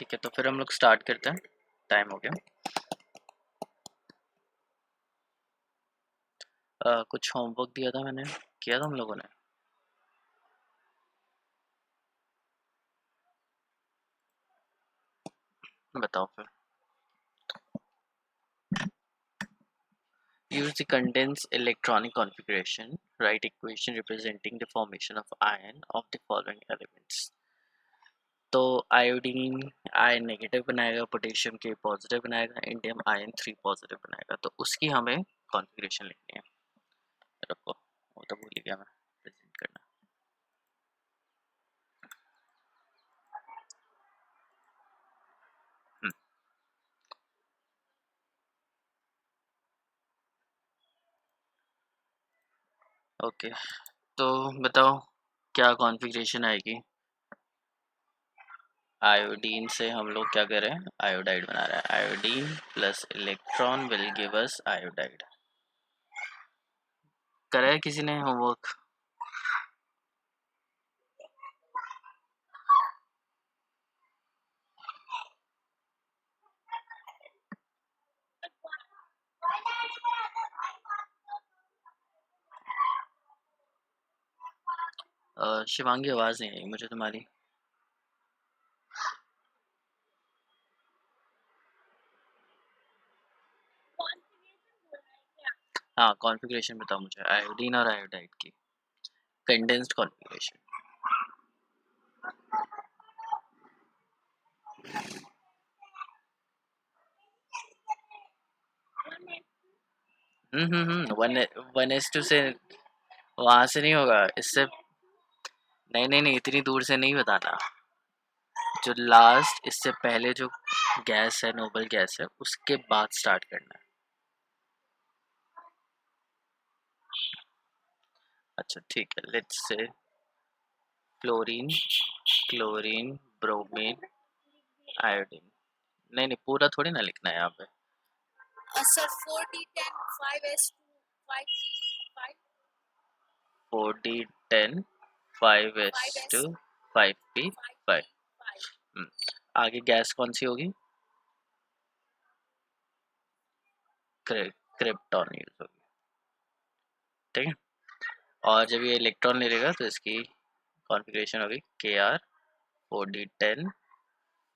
ठीक है, तो फिर हम लोग स्टार्ट करते हैं, टाइम हो गया। कुछ होमवर्क दिया था मैंने, किया था हम लोगों ने? बताओ फिर। Use the condensed electronic configuration, write equation representing the formation of ion of the following elements। तो आयोडीन आयन नेगेटिव बनाएगा, पोटेशियम के पॉजिटिव बनाएगा, इंडियम आयन 3 पॉजिटिव बनाएगा। तो उसकी हमें कॉन्फ़िगरेशन लिखनी है। रखो, वो तो भूल गया मैं प्रेजेंट करना। ओके, तो बताओ क्या कॉन्फ़िगरेशन आएगी। आयोडीन से हम लोग क्या कर रहे हैं, आयोडाइड बना रहे हैं। Iodine plus electron will give us iodide. करा है किसी ने होमवर्क? शिवांगी, आवाज़ नहीं आई मुझे तुम्हारी। हाँ, कॉन्फ़िगरेशन बताओ मुझे आयोडीन और आयोडाइड की condensed configuration. One s two से वहां से नहीं होगा, इससे नहीं नहीं नहीं, इतनी दूर से नहीं बताना। जो लास्ट इससे पहले जो गैस है, नोबल गैस है, उसके बाद स्टार्ट करना है। अच्छा ठीक है, let's say fluorine, chlorine, bromine, iodine. नहीं नहीं, पूरा थोड़ी ना लिखना है यहाँ पे। Sir 4D10 5s2 4D10 5s2 5p5। आगे गैस कौन सी होगी? क्रिप्टॉन यूज होगी, ठीक है। और जब ये इलेक्ट्रॉन ले लेगा तो इसकी कॉन्फ़िगरेशन होगी Kr 4D10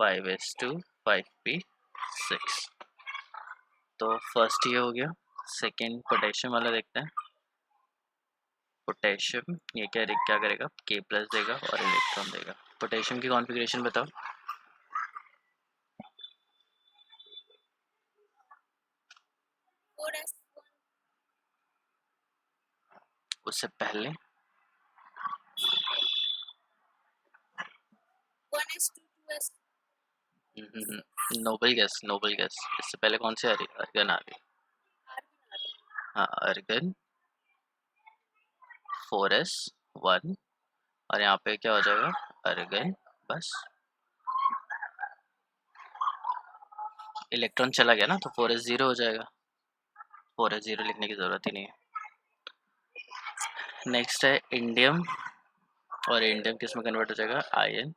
5s2 5p6। तो फर्स्ट ये हो गया। सेकेंड पोटेशियम वाला देखते हैं। पोटेशियम ये क्या करेगा, K प्लस देगा और इलेक्ट्रॉन देगा। पोटेशियम की कॉन्फ़िगरेशन बताओ। उससे पहले 1s2 noble gas, noble gas इससे पहले कौन सी आ रही? अर्गन आ रही। हाँ, अर्गन 4s1 और यहाँ पे क्या हो जाएगा, अर्गन। बस इलेक्ट्रॉन चला गया ना, तो 4s0 हो जाएगा। 4s0 लिखने की ज़रूरत ही नहीं है। नेक्स्ट है इंडियम, और इंडियम किस में कन्वर्ट हो जाएगा, आयन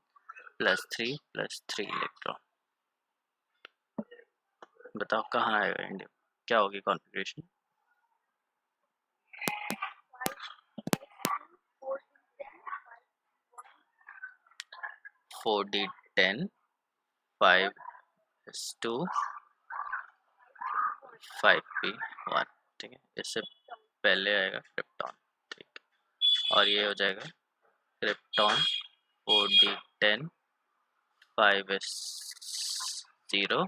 +3 इलेक्ट्रॉन। बताओ कहाँ आएगा इंडियम, क्या होगी कॉन्फ़िगरेशन? 4D10 5s2 5p1, ठीक है। इससे पहले आएगा क्रिप्टॉन, ठीक। और ये हो जाएगा क्रिप्टॉन 4D10 5s0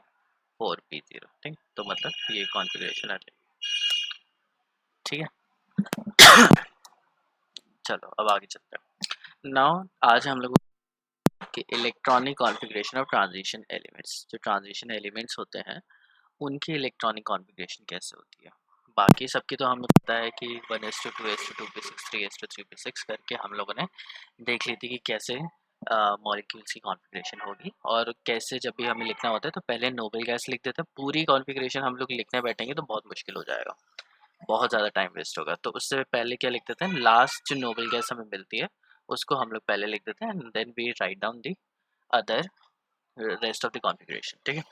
4p0, ठीक। तो मतलब ये कॉन्फ़िगरेशन आ जाएगी, ठीक है। चलो अब आगे चलते हैं। नाउ आज हम लोग कि electronic configuration of transition elements, जो ट्रांजिशन एलिमेंट्स होते हैं उनकी इलेक्ट्रॉनिक कॉन्फ़िगरेशन कैसे होती है। बाकी सबकी तो हमें पता है कि 1s2 2s2 2p6 3s2 3p6 करके हम लोगों ने देख ली थी कि कैसे मॉलिक्यूल्स की कॉन्फ़िगरेशन होगी, और कैसे जब भी हमें लिखना होता है तो पहले नोबल गैस लिख देते हैं। पूरी कॉन्फ़िगरेशन हम लोग लिखने बैठेंगे तो बहुत मुश्किल हो जाएगा, बहुत ज़्यादा टाइम वेस्ट होगा। तो उससे पहले क्या लिख देते हैं, लास्ट जो नोबल गैस हमें मिलती है उसको हम लोग पहले लिख देते हैं, and then we write down the other rest of the configuration, ठीक है।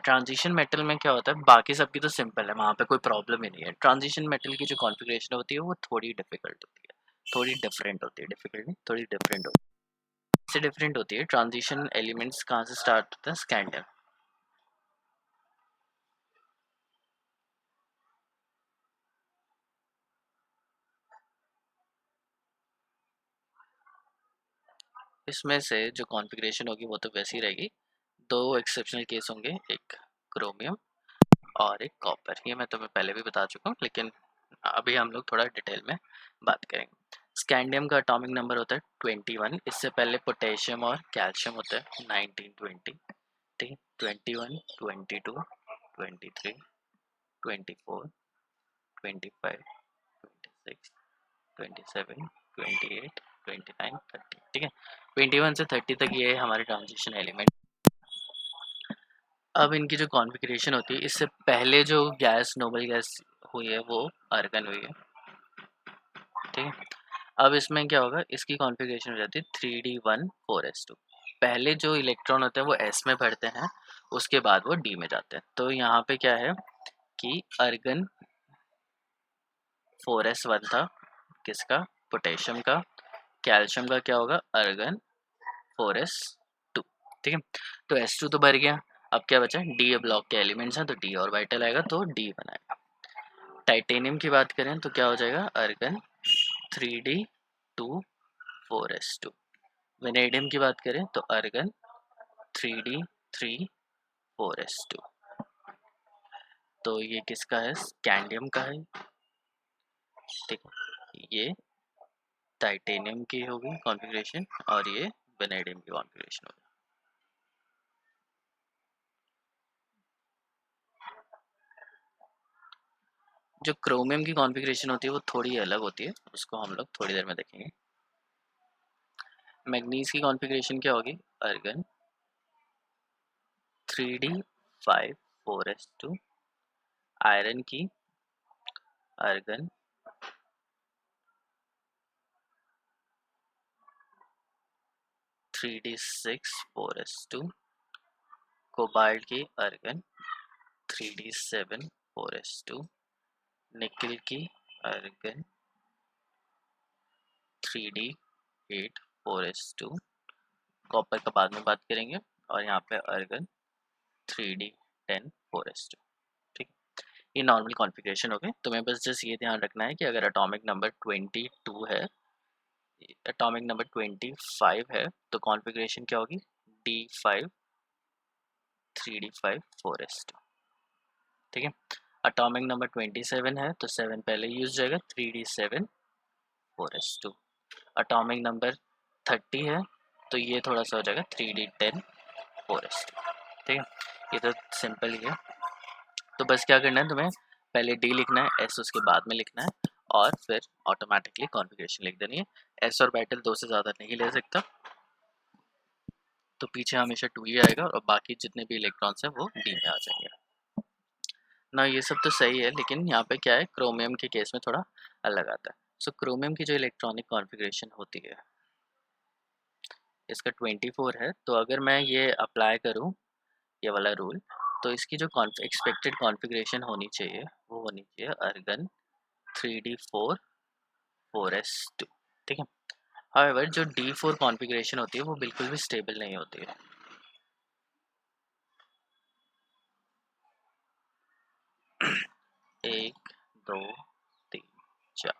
ट्रांजिशन मेटल में क्या होता है, बाकी सबकी तो सिंपल है, वहाँ पे कोई प्रॉब्लम ही नहीं है। ट्रांजिशन मेटल की जो कॉन्फ़िगरेशन होती है वो थोड़ी डिफिकल्ट होती है, थोड़ी डिफरेंट होती है, डिफिकल्ट नहीं, थोड़ी डिफरेंट होती है। इससे डिफरेंट होती है। ट्रांजिशन एलिमेंट्स कहाँ से स्टार्ट होता है, स्कैंडियम। इसमें से जो कॉन्फ़िगरेशन होगी वो तो वैसी ही रहेगी। दो एक्सेप्शनल केस होंगे, एक क्रोमियम और एक कॉपर। ये मैं तुम्हें पहले भी बता चुका हूँ, लेकिन अभी हम लोग थोड़ा डिटेल में बात करेंगे। स्कैंडियम का एटॉमिक नंबर होता है 21। इससे पहले पोटेशियम और कैल्शियम होता है 19, 20, ठीक है। 21, 22, 23, 24, 25, 26, 27, 28, 29, 30, ठीक है। 21 से 30 तक ये हमारे ट्रांजिशन एलिमेंट। अब इनकी जो कॉन्फ़िगरेशन होती है, इससे पहले जो गैस नोबल गैस हुई है वो आर्गन हुई है, ठीक है। अब इसमें क्या होगा, इसकी कॉन्फ़िगरेशन हो जाती है 3d1 4s2। पहले जो इलेक्ट्रॉन होते हैं वो s में भरते हैं, उसके बाद वो d में जाते हैं। तो यहाँ पे क्या है कि अर्गन 4s1 था, किसका, पोटेशियम का। कैल्शियम का क्या होगा, अर्गन 4s2, ठीक है। तो s2 तो भर गया, अब क्या बचा, d ब्लॉक के एलिमेंट्स हैं तो d ऑर्बिटल आएगा तो d बनाएगा। टाइटेनियम की बात करें तो क्या हो जाएगा, अर्गन 3d2 4s2। वेनेडियम की बात करें तो अर्गन 3d3 4s2। तो ये किसका है, स्कैंडियम का है, ठीक है। ये टाइटेनियम की होगी कॉन्फ़िगरेशन और ये वेनेडियम की कॉन्फ़िगरेशन होगी। जो क्रोमियम की कॉन्फ़िगरेशन होती है वो थोड़ी अलग होती है, उसको हम लोग थोड़ी देर में देखेंगे। मैग्नीज की कॉन्फ़िगरेशन क्या होगी, अर्गन 3d5 4s2। आयरन की अर्गन 3d6 4s2। कोबाल्ट की अर्गन 3d7 4s2। निकल की अर्गन 3d8 4s2। कॉपर का बाद में बात करेंगे। और यहाँ पे अर्गन 3d10 4s2, ठीक। ये नॉर्मल कॉन्फ़िगरेशन हो गई। तुम्हें बस जस्ट ये ध्यान रखना है कि अगर एटॉमिक नंबर 22 है, एटॉमिक नंबर 25 है, तो कॉन्फ़िगरेशन क्या होगी, d5 3d5 4s2, ठीक है। एटॉमिक नंबर 27 है तो 7 पहले यूज जाएगा, 3d7 4s2। एटॉमिक नंबर 30 है तो ये थोड़ा सा हो जाएगा 3d10 4s2, ठीक है। ये तो सिंपल ही है। तो बस क्या करना है तुम्हें, पहले डी लिखना है, एस उसके बाद में लिखना है, और फिर ऑटोमेटिकली कॉन्फ़िगरेशन लिख देनी है। एस और बैटल दो से ज़्यादा नहीं ले सकता, तो पीछे हमेशा 2 ही आएगा और बाकी जितने भी इलेक्ट्रॉन्स हैं वो डी में आ जाएंगे ना। ये सब तो सही है, लेकिन यहाँ पे क्या है, क्रोमियम के केस में थोड़ा अलग आता है। सो क्रोमियम की जो इलेक्ट्रॉनिक कॉन्फ़िगरेशन होती है, इसका 24 है। तो अगर मैं ये अप्लाई करूँ, ये वाला रूल, तो इसकी जो एक्सपेक्टेड कॉन्फ़िगरेशन होनी चाहिए वो होनी चाहिए अर्गन 3d4 4s2, ठीक है। हाउएवर जो d4 कॉन्फ़िगरेशन होती है वो बिल्कुल भी स्टेबल नहीं होती है। 1 2 3 4,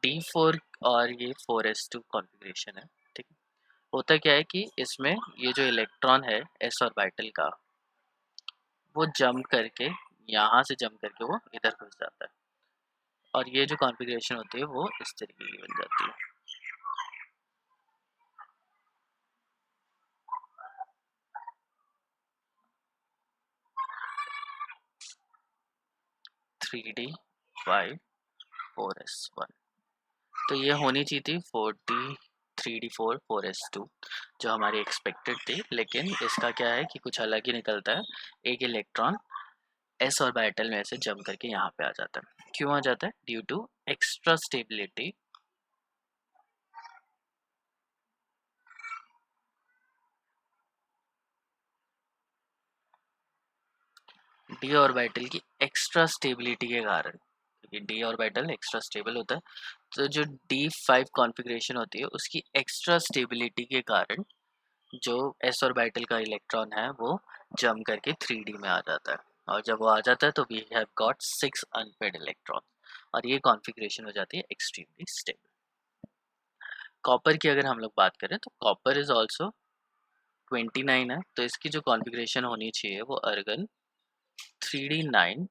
d4 और ये 4s2 कॉन्फ़िगरेशन है, ठीक है। होता क्या है कि इसमें ये जो इलेक्ट्रॉन है s ऑर्बिटल का, वो जंप करके, यहाँ से जंप करके वो इधर घुस जाता है, और ये जो कॉन्फ़िगरेशन होती है वो इस तरीके की बन जाती है। 3d5 4s1। तो ये होनी चाहिए थी 3d4 4s2, जो हमारी एक्सपेक्टेड थी। लेकिन इसका क्या है कि कुछ अलग ही निकलता है, एक इलेक्ट्रॉन एस ऑर्बिटल में से जंप करके यहाँ पे आ जाता है। क्यों आ जाता है, due to extra stability d orbital की एक्स्ट्रा स्टेबिलिटी के कारण, क्योंकि डी ऑर्बिटल एक्स्ट्रा स्टेबल होता है, तो जो D5 कॉन्फ़िगरेशन होती है उसकी एक्स्ट्रा स्टेबिलिटी के कारण जो एस ऑर्बिटल का इलेक्ट्रॉन है वो जंप करके 3D में आ जाता है, और जब वो आ जाता है तो we have got 6 unpaired electron, और ये कॉन्फ़िगरेशन हो जाती है एक्सट्रीमली स्टेबल। कॉपर की अगर हम लोग बात करें तो कॉपर इज ऑल्सो 29 है, तो इसकी जो कॉन्फ़िगरेशन होनी चाहिए वो अर्गन 3D9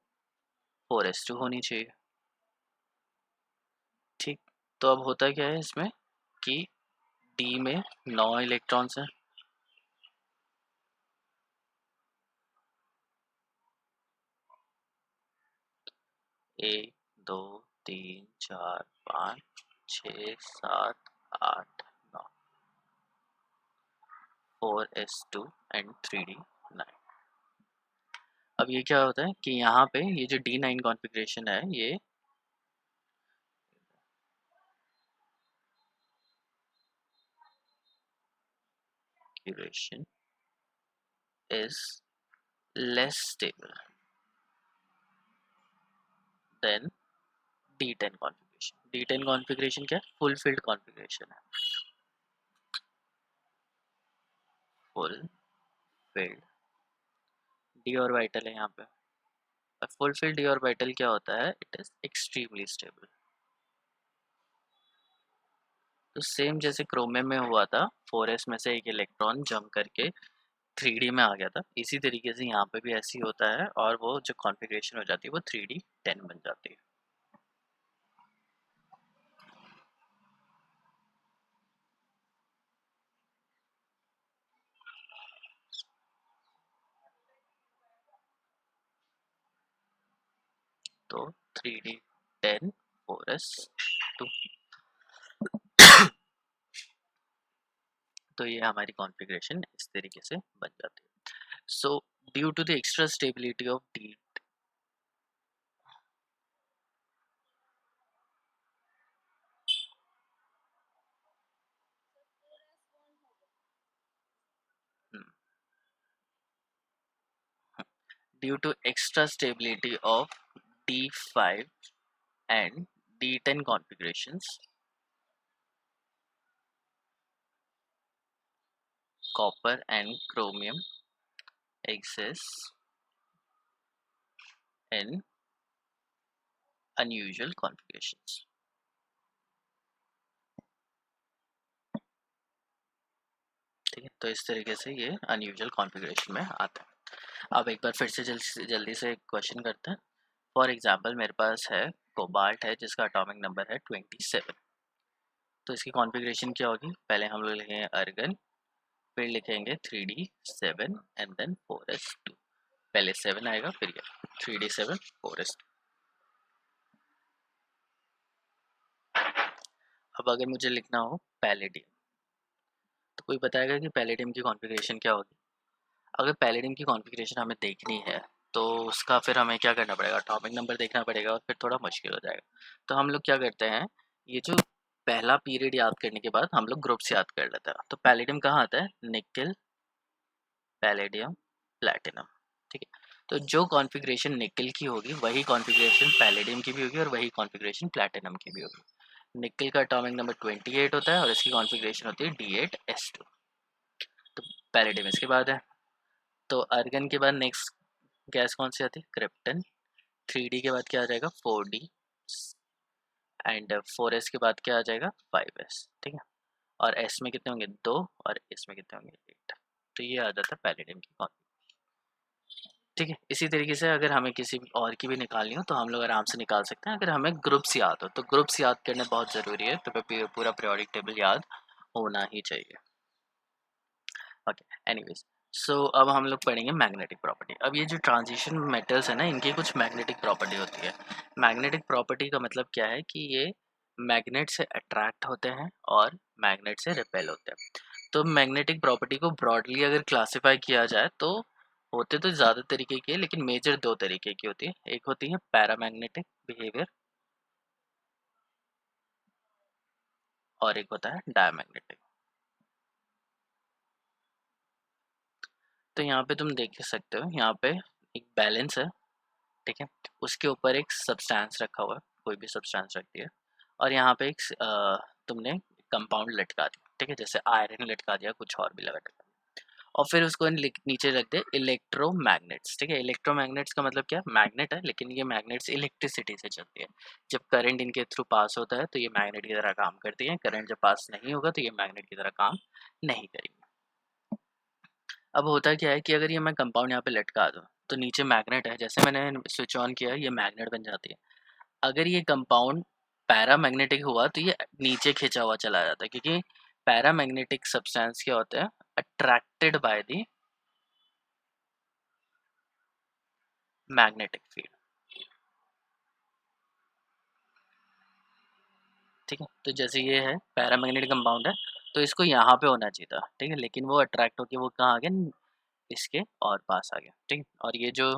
4s2 होनी चाहिए। ठीक, तो अब होता क्या है इसमें कि डी में 9 इलेक्ट्रॉन्स हैं, एक, दो, तीन, चार, पाँच, 6, 7, 8, 9, 4s2 एंड 3D9। अब ये क्या होता है कि यहाँ पे ये जो D9 कॉन्फ़िगरेशन है ये configuration is less stable than D10 configuration. D10 configuration क्या है? फुल फील्ड कॉन्फ़िगरेशन है, फुल फील्ड d ऑर्बिटल है यहाँ पे, और फुल फील्ड d ऑर्बिटल क्या होता है? It is extremely stable. तो सेम जैसे क्रोमियम में हुआ था, 4s में से एक इलेक्ट्रॉन जंप करके 3D में आ गया था, इसी तरीके से यहाँ पे भी ऐसे ही होता है, और वो जो कॉन्फ़िगरेशन हो जाती है वो 3D10 बन जाती है। तो 3D10 4s2, तो ये हमारी कॉन्फ़िगरेशन इस तरीके से बन जाती है। So due to the extra stability of D, due to extra stability of D5 and D10 configurations, copper and chromium exist in unusual configurations. ठीक है, तो इस तरीके से ये अनयूजुअल कॉन्फ़िगरेशन में आता है। अब एक बार फिर से जल्दी से क्वेश्चन करते हैं। फॉर एग्जांपल मेरे पास है कोबाल्ट है जिसका एटॉमिक नंबर है 27, तो इसकी कॉन्फ़िगरेशन क्या होगी? पहले हम लोग लिखेंगे अर्गन, फिर लिखेंगे 3D7 एंड देन 4s2। पहले 7 आएगा फिर ये 3D7 4s2। अब अगर मुझे लिखना हो पैलेडियम, तो कोई बताएगा कि पैलेडियम की कॉन्फ़िगरेशन क्या होगी? अगर पैलेडियम की कॉन्फ़िगरेशन हमें देखनी है तो उसका फिर हमें क्या करना पड़ेगा? एटॉमिक नंबर देखना पड़ेगा, और फिर थोड़ा मुश्किल हो जाएगा। तो हम लोग क्या करते हैं, ये जो पहला पीरियड याद करने के बाद हम लोग ग्रुप्स याद कर लेते हैं। तो पैलेडियम कहाँ आता है? Nickel, palladium, platinum. ठीक है, तो जो कॉन्फ़िगरेशन निकेल की होगी वही कॉन्फ़िगरेशन पैलेडियम की भी होगी, और वही कॉन्फ़िगरेशन प्लैटिनम की भी होगी। निकेल का एटॉमिक नंबर 28 होता है और इसकी कॉन्फ़िगरेशन होती है D8s2। तो पैलेडियम इसके बाद है। तो अर्गन के बाद नेक्स्ट गैस कौन सी आती है? क्रिप्टन। 3D के बाद क्या आ जाएगा? 4D, एंड 4s के बाद क्या आ जाएगा? 5s। ठीक है, और s में कितने होंगे? 2, और इसमें कितने होंगे? 8। तो ये आ जाता है पैलेडियम की कॉन्फ़िगरेशन। ठीक है, इसी तरीके से अगर हमें किसी और की भी निकालनी हो तो हम लोग आराम से निकाल सकते हैं, अगर हमें ग्रुप्स याद हो तो। ग्रुप्स याद करने बहुत ज़रूरी है, तो पूरा पीरियोडिक टेबल याद होना ही चाहिए। ओके, एनीवेज, सो अब हम लोग पढ़ेंगे मैग्नेटिक प्रॉपर्टी। अब ये जो ट्रांजिशन मेटल्स है ना, इनकी कुछ मैग्नेटिक प्रॉपर्टी होती है। मैग्नेटिक प्रॉपर्टी का मतलब क्या है कि ये मैग्नेट से अट्रैक्ट होते हैं और मैग्नेट से रिपेल होते हैं। तो मैग्नेटिक प्रॉपर्टी को ब्रॉडली अगर क्लासिफाई किया जाए तो होते तो ज़्यादा तरीके की है, लेकिन मेजर दो तरीके की होती है। एक होती है पैरामैग्नेटिक बिहेवियर, और एक होता है डायमैग्नेटिक। तो यहाँ पे तुम देख सकते हो, यहाँ पे एक बैलेंस है, ठीक है, उसके ऊपर एक सब्सटेंस रखा हुआ है, कोई भी सब्सटेंस रख दिया, और यहाँ पे एक तुमने कंपाउंड लटका दिया, ठीक है, जैसे आयरन लटका दिया, कुछ और भी लगा दिया, और फिर उसको नीचे रख दे इलेक्ट्रोमैग्नेट्स, ठीक है। इलेक्ट्रोमैग्नेट्स का मतलब क्या है, मैग्नेट है, लेकिन ये मैग्नेट्स इलेक्ट्रिसिटी से चलती है। जब करंट इनके थ्रू पास होता है तो ये मैग्नेट की तरह काम करती है, करंट जब पास नहीं होगा तो ये मैग्नेट की तरह काम नहीं करेंगे। अब होता क्या है कि अगर ये मैं कंपाउंड यहाँ पे लटका दूँ तो नीचे मैग्नेट है, जैसे मैंने स्विच ऑन किया ये मैग्नेट बन जाती है। अगर ये कंपाउंड पैरामैग्नेटिक हुआ तो ये नीचे खिंचा हुआ चला जाता है, क्योंकि पैरामैग्नेटिक सब्सटेंस क्या होता है, attracted by the magnetic field, ठीक है। तो जैसे ये है पैरामैग्नेटिक कंपाउंड है, तो इसको यहाँ पे होना चाहिए था, ठीक है, लेकिन वो अट्रैक्ट होके वो कहाँ आ गया, इसके और पास आ गया, ठीक है। और ये जो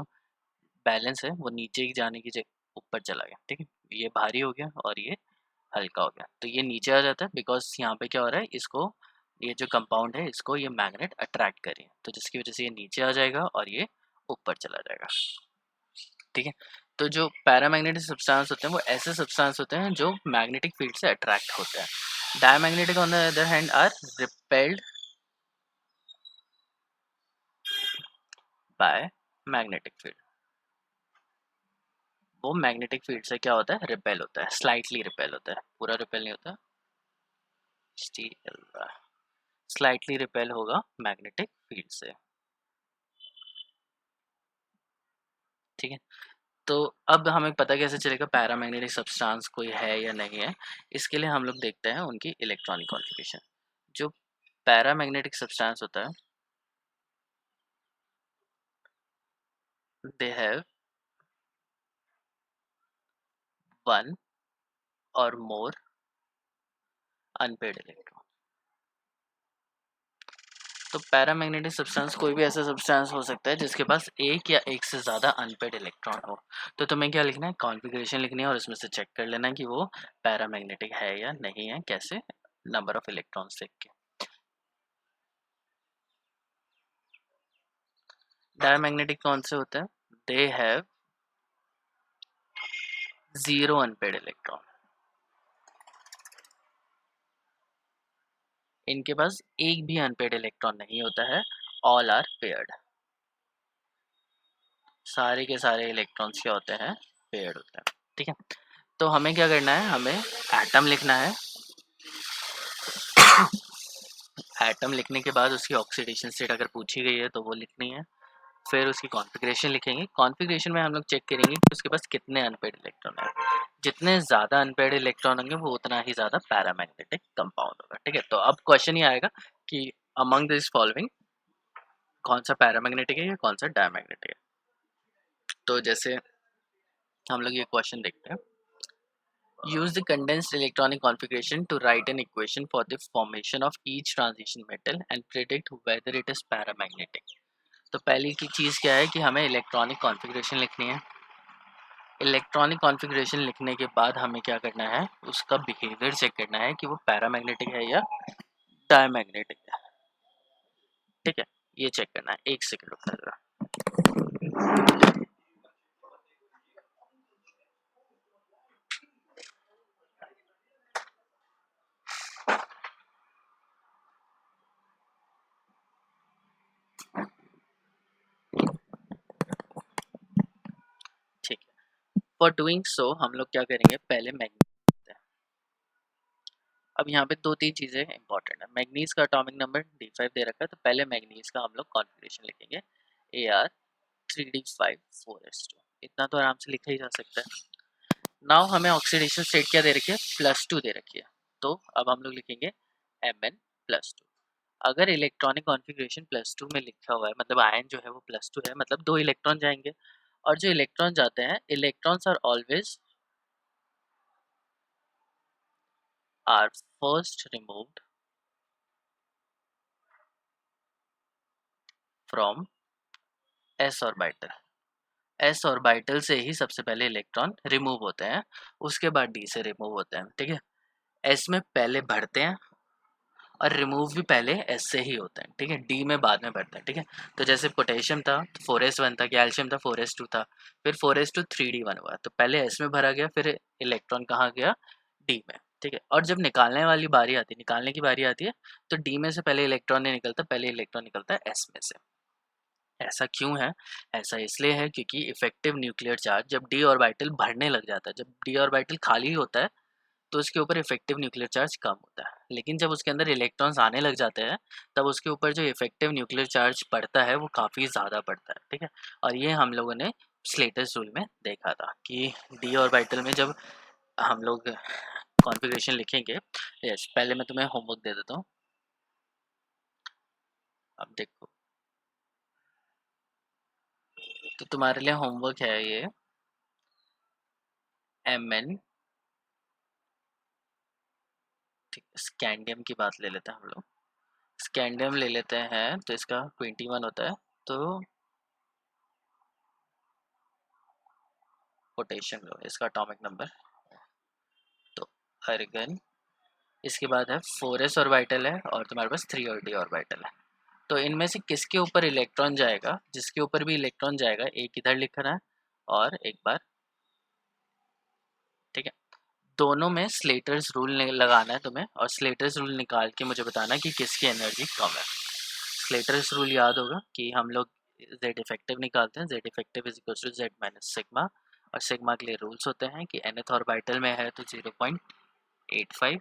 बैलेंस है वो नीचे जाने की जगह ऊपर चला गया, ठीक है। ये भारी हो गया और ये हल्का हो गया, तो ये नीचे आ जाता है, बिकॉज यहाँ पे क्या हो रहा है, इसको ये जो कंपाउंड है इसको ये मैग्नेट अट्रैक्ट कर रही है, तो जिसकी वजह से ये नीचे आ जाएगा और ये ऊपर चला जाएगा, ठीक है। तो जो पैरामैग्नेटिक सब्सटेंस होते हैं वो ऐसे सब्सटेंस होते हैं जो मैग्नेटिक फील्ड से अट्रैक्ट होते हैं। Diamagnetic on the other hand are repelled by magnetic field. वो मैग्नेटिक फील्ड से क्या होता है, रिपेल होता है, स्लाइटली रिपेल होता है, पूरा रिपेल नहीं होता, स्लाइटली रिपेल होगा मैग्नेटिक फील्ड से, ठीक है। तो अब हमें पता कैसे चलेगा पैरामैग्नेटिक सब्सटेंस कोई है या नहीं है, इसके लिए हम लोग देखते हैं उनकी इलेक्ट्रॉनिक कॉन्फ़िगरेशन। जो पैरामैग्नेटिक सब्सटेंस होता है they have one or more unpaired electron। तो पैरामैग्नेटिक सब्सटेंस कोई भी ऐसा सब्सटेंस हो सकता है जिसके पास एक या एक से ज़्यादा अनपेड इलेक्ट्रॉन हो। तो तुम्हें क्या लिखना है, कॉन्फ़िगरेशन लिखनी है और इसमें से चेक कर लेना है कि वो पैरामैग्नेटिक है या नहीं है, कैसे, नंबर ऑफ इलेक्ट्रॉन्स देख के। डायमैग्नेटिक कौन से होते हैं, they have zero unpaired electron, इनके पास एक भी अनपेड इलेक्ट्रॉन नहीं होता है, ऑल आर पेयर्ड, सारे के सारे इलेक्ट्रॉन्स क्या होते हैं, पेयर्ड होते हैं, ठीक है। तो हमें क्या करना है, हमें एटम लिखना है, एटम लिखने के बाद उसकी ऑक्सीडेशन स्टेट अगर पूछी गई है तो वो लिखनी है, फिर उसकी कॉन्फ़िगरेशन लिखेंगे, कॉन्फ़िगरेशन में हम लोग चेक करेंगे कि उसके पास कितने अनपेड इलेक्ट्रॉन है, जितने ज़्यादा अनपेड इलेक्ट्रॉन होंगे वो उतना ही ज़्यादा पैरामैग्नेटिक कंपाउंड होगा, ठीक है। तो अब क्वेश्चन ये आएगा कि अमंग दिस फॉलोइंग कौन सा पैरामैग्नेटिक है या कौन सा डायमैग्नेटिक है। तो जैसे हम लोग ये क्वेश्चन देखते हैं, use the condensed electronic configuration to write an equation for the formation of each transition metal and predict whether it is paramagnetic। तो पहली की चीज़ क्या है कि हमें इलेक्ट्रॉनिक कॉन्फ़िगरेशन लिखनी है, इलेक्ट्रॉनिक कॉन्फ़िगरेशन लिखने के बाद हमें क्या करना है, उसका बिहेवियर चेक करना है कि वो पैरामैग्नेटिक है या डायमैग्नेटिक है, ठीक है। ये चेक करना है, एक सेकंड रुकना जरा। ठीक है, फॉर डूइंग सो हम लोग क्या करेंगे, पहले मैग्नीज, अब यहाँ पे दो तीन चीज़ें इंपॉर्टेंट है, मैग्नीज का एटॉमिक नंबर D5 दे रखा है, तो पहले मैग्नीज का हम लोग कॉन्फ़िगरेशन लिखेंगे Ar3D5 4s2, इतना तो आराम से लिखा ही जा सकता है। नाउ हमें ऑक्सीडेशन स्टेट क्या दे रखी है, +2 दे रखी है, तो अब हम लोग लिखेंगे Mn+2। अगर इलेक्ट्रॉनिक कॉन्फ़िगरेशन +2 में लिखा हुआ है, मतलब आयन जो है वो +2 है, मतलब 2 इलेक्ट्रॉन जाएंगे, और जो इलेक्ट्रॉन जाते हैं, electrons are always are first removed from s orbital, s orbital से ही सबसे पहले इलेक्ट्रॉन रिमूव होते हैं, उसके बाद d से रिमूव होते हैं, ठीक है। s में पहले बढ़ते हैं और रिमूव भी पहले एस से ही होता है, ठीक है, डी में बाद में बढ़ता है, ठीक है। तो जैसे पोटेशियम था तो 4s1 था, कैल्शियम था 4s2 था, फिर 4s2 3d1 हुआ, तो पहले एस में भरा गया, फिर इलेक्ट्रॉन कहाँ गया, डी में, ठीक है। और जब निकालने वाली बारी आती है, निकालने की बारी आती है, तो डी में से पहले इलेक्ट्रॉन नहीं निकलता, पहले इलेक्ट्रॉन निकलता है एस में से। ऐसा क्यों है? ऐसा इसलिए है क्योंकि इफेक्टिव न्यूक्लियर चार्ज जब डी ऑर्बिटल भरने लग जाता है, जब डी ऑर्बिटल खाली होता है तो उसके ऊपर इफेक्टिव न्यूक्लियर चार्ज कम होता है, लेकिन जब उसके अंदर इलेक्ट्रॉन्स आने लग जाते हैं तब उसके ऊपर जो इफेक्टिव न्यूक्लियर चार्ज पड़ता है वो काफ़ी ज़्यादा पड़ता है, ठीक है। और ये हम लोगों ने स्लेटर्स रूल में देखा था कि डी ऑर्बिटल में जब हम लोग कॉन्फ़िगरेशन लिखेंगे, यस, पहले मैं तुम्हें होमवर्क दे देता हूँ। अब देखो, तो तुम्हारे लिए होमवर्क है ये Mn, ठीक, स्कैंडियम की बात ले लेते हैं हम लोग, स्कैंडियम ले लेते हैं तो इसका 21 होता है, तो पोटेशियम लो इसका एटॉमिक नंबर, तो अर्गन, इसके बाद है 4s ऑर्बिटल है और तुम्हारे पास 3d ऑर्बिटल है। तो इनमें से किसके ऊपर इलेक्ट्रॉन जाएगा, जिसके ऊपर भी इलेक्ट्रॉन जाएगा एक इधर लिखना है और एक बार, ठीक है। दोनों में स्लेटर्स रूल लगाना है तुम्हें, और स्लेटर्स रूल निकाल के मुझे बताना कि किसकी एनर्जी कम है। स्लेटर्स रूल याद होगा कि हम लोग जेड इफेक्टिव निकालते हैं, Z effective is equal to Z minus sigma, और सिग्मा के लिए रूल्स होते हैं कि nth ऑर्बिटल में है तो 0.85,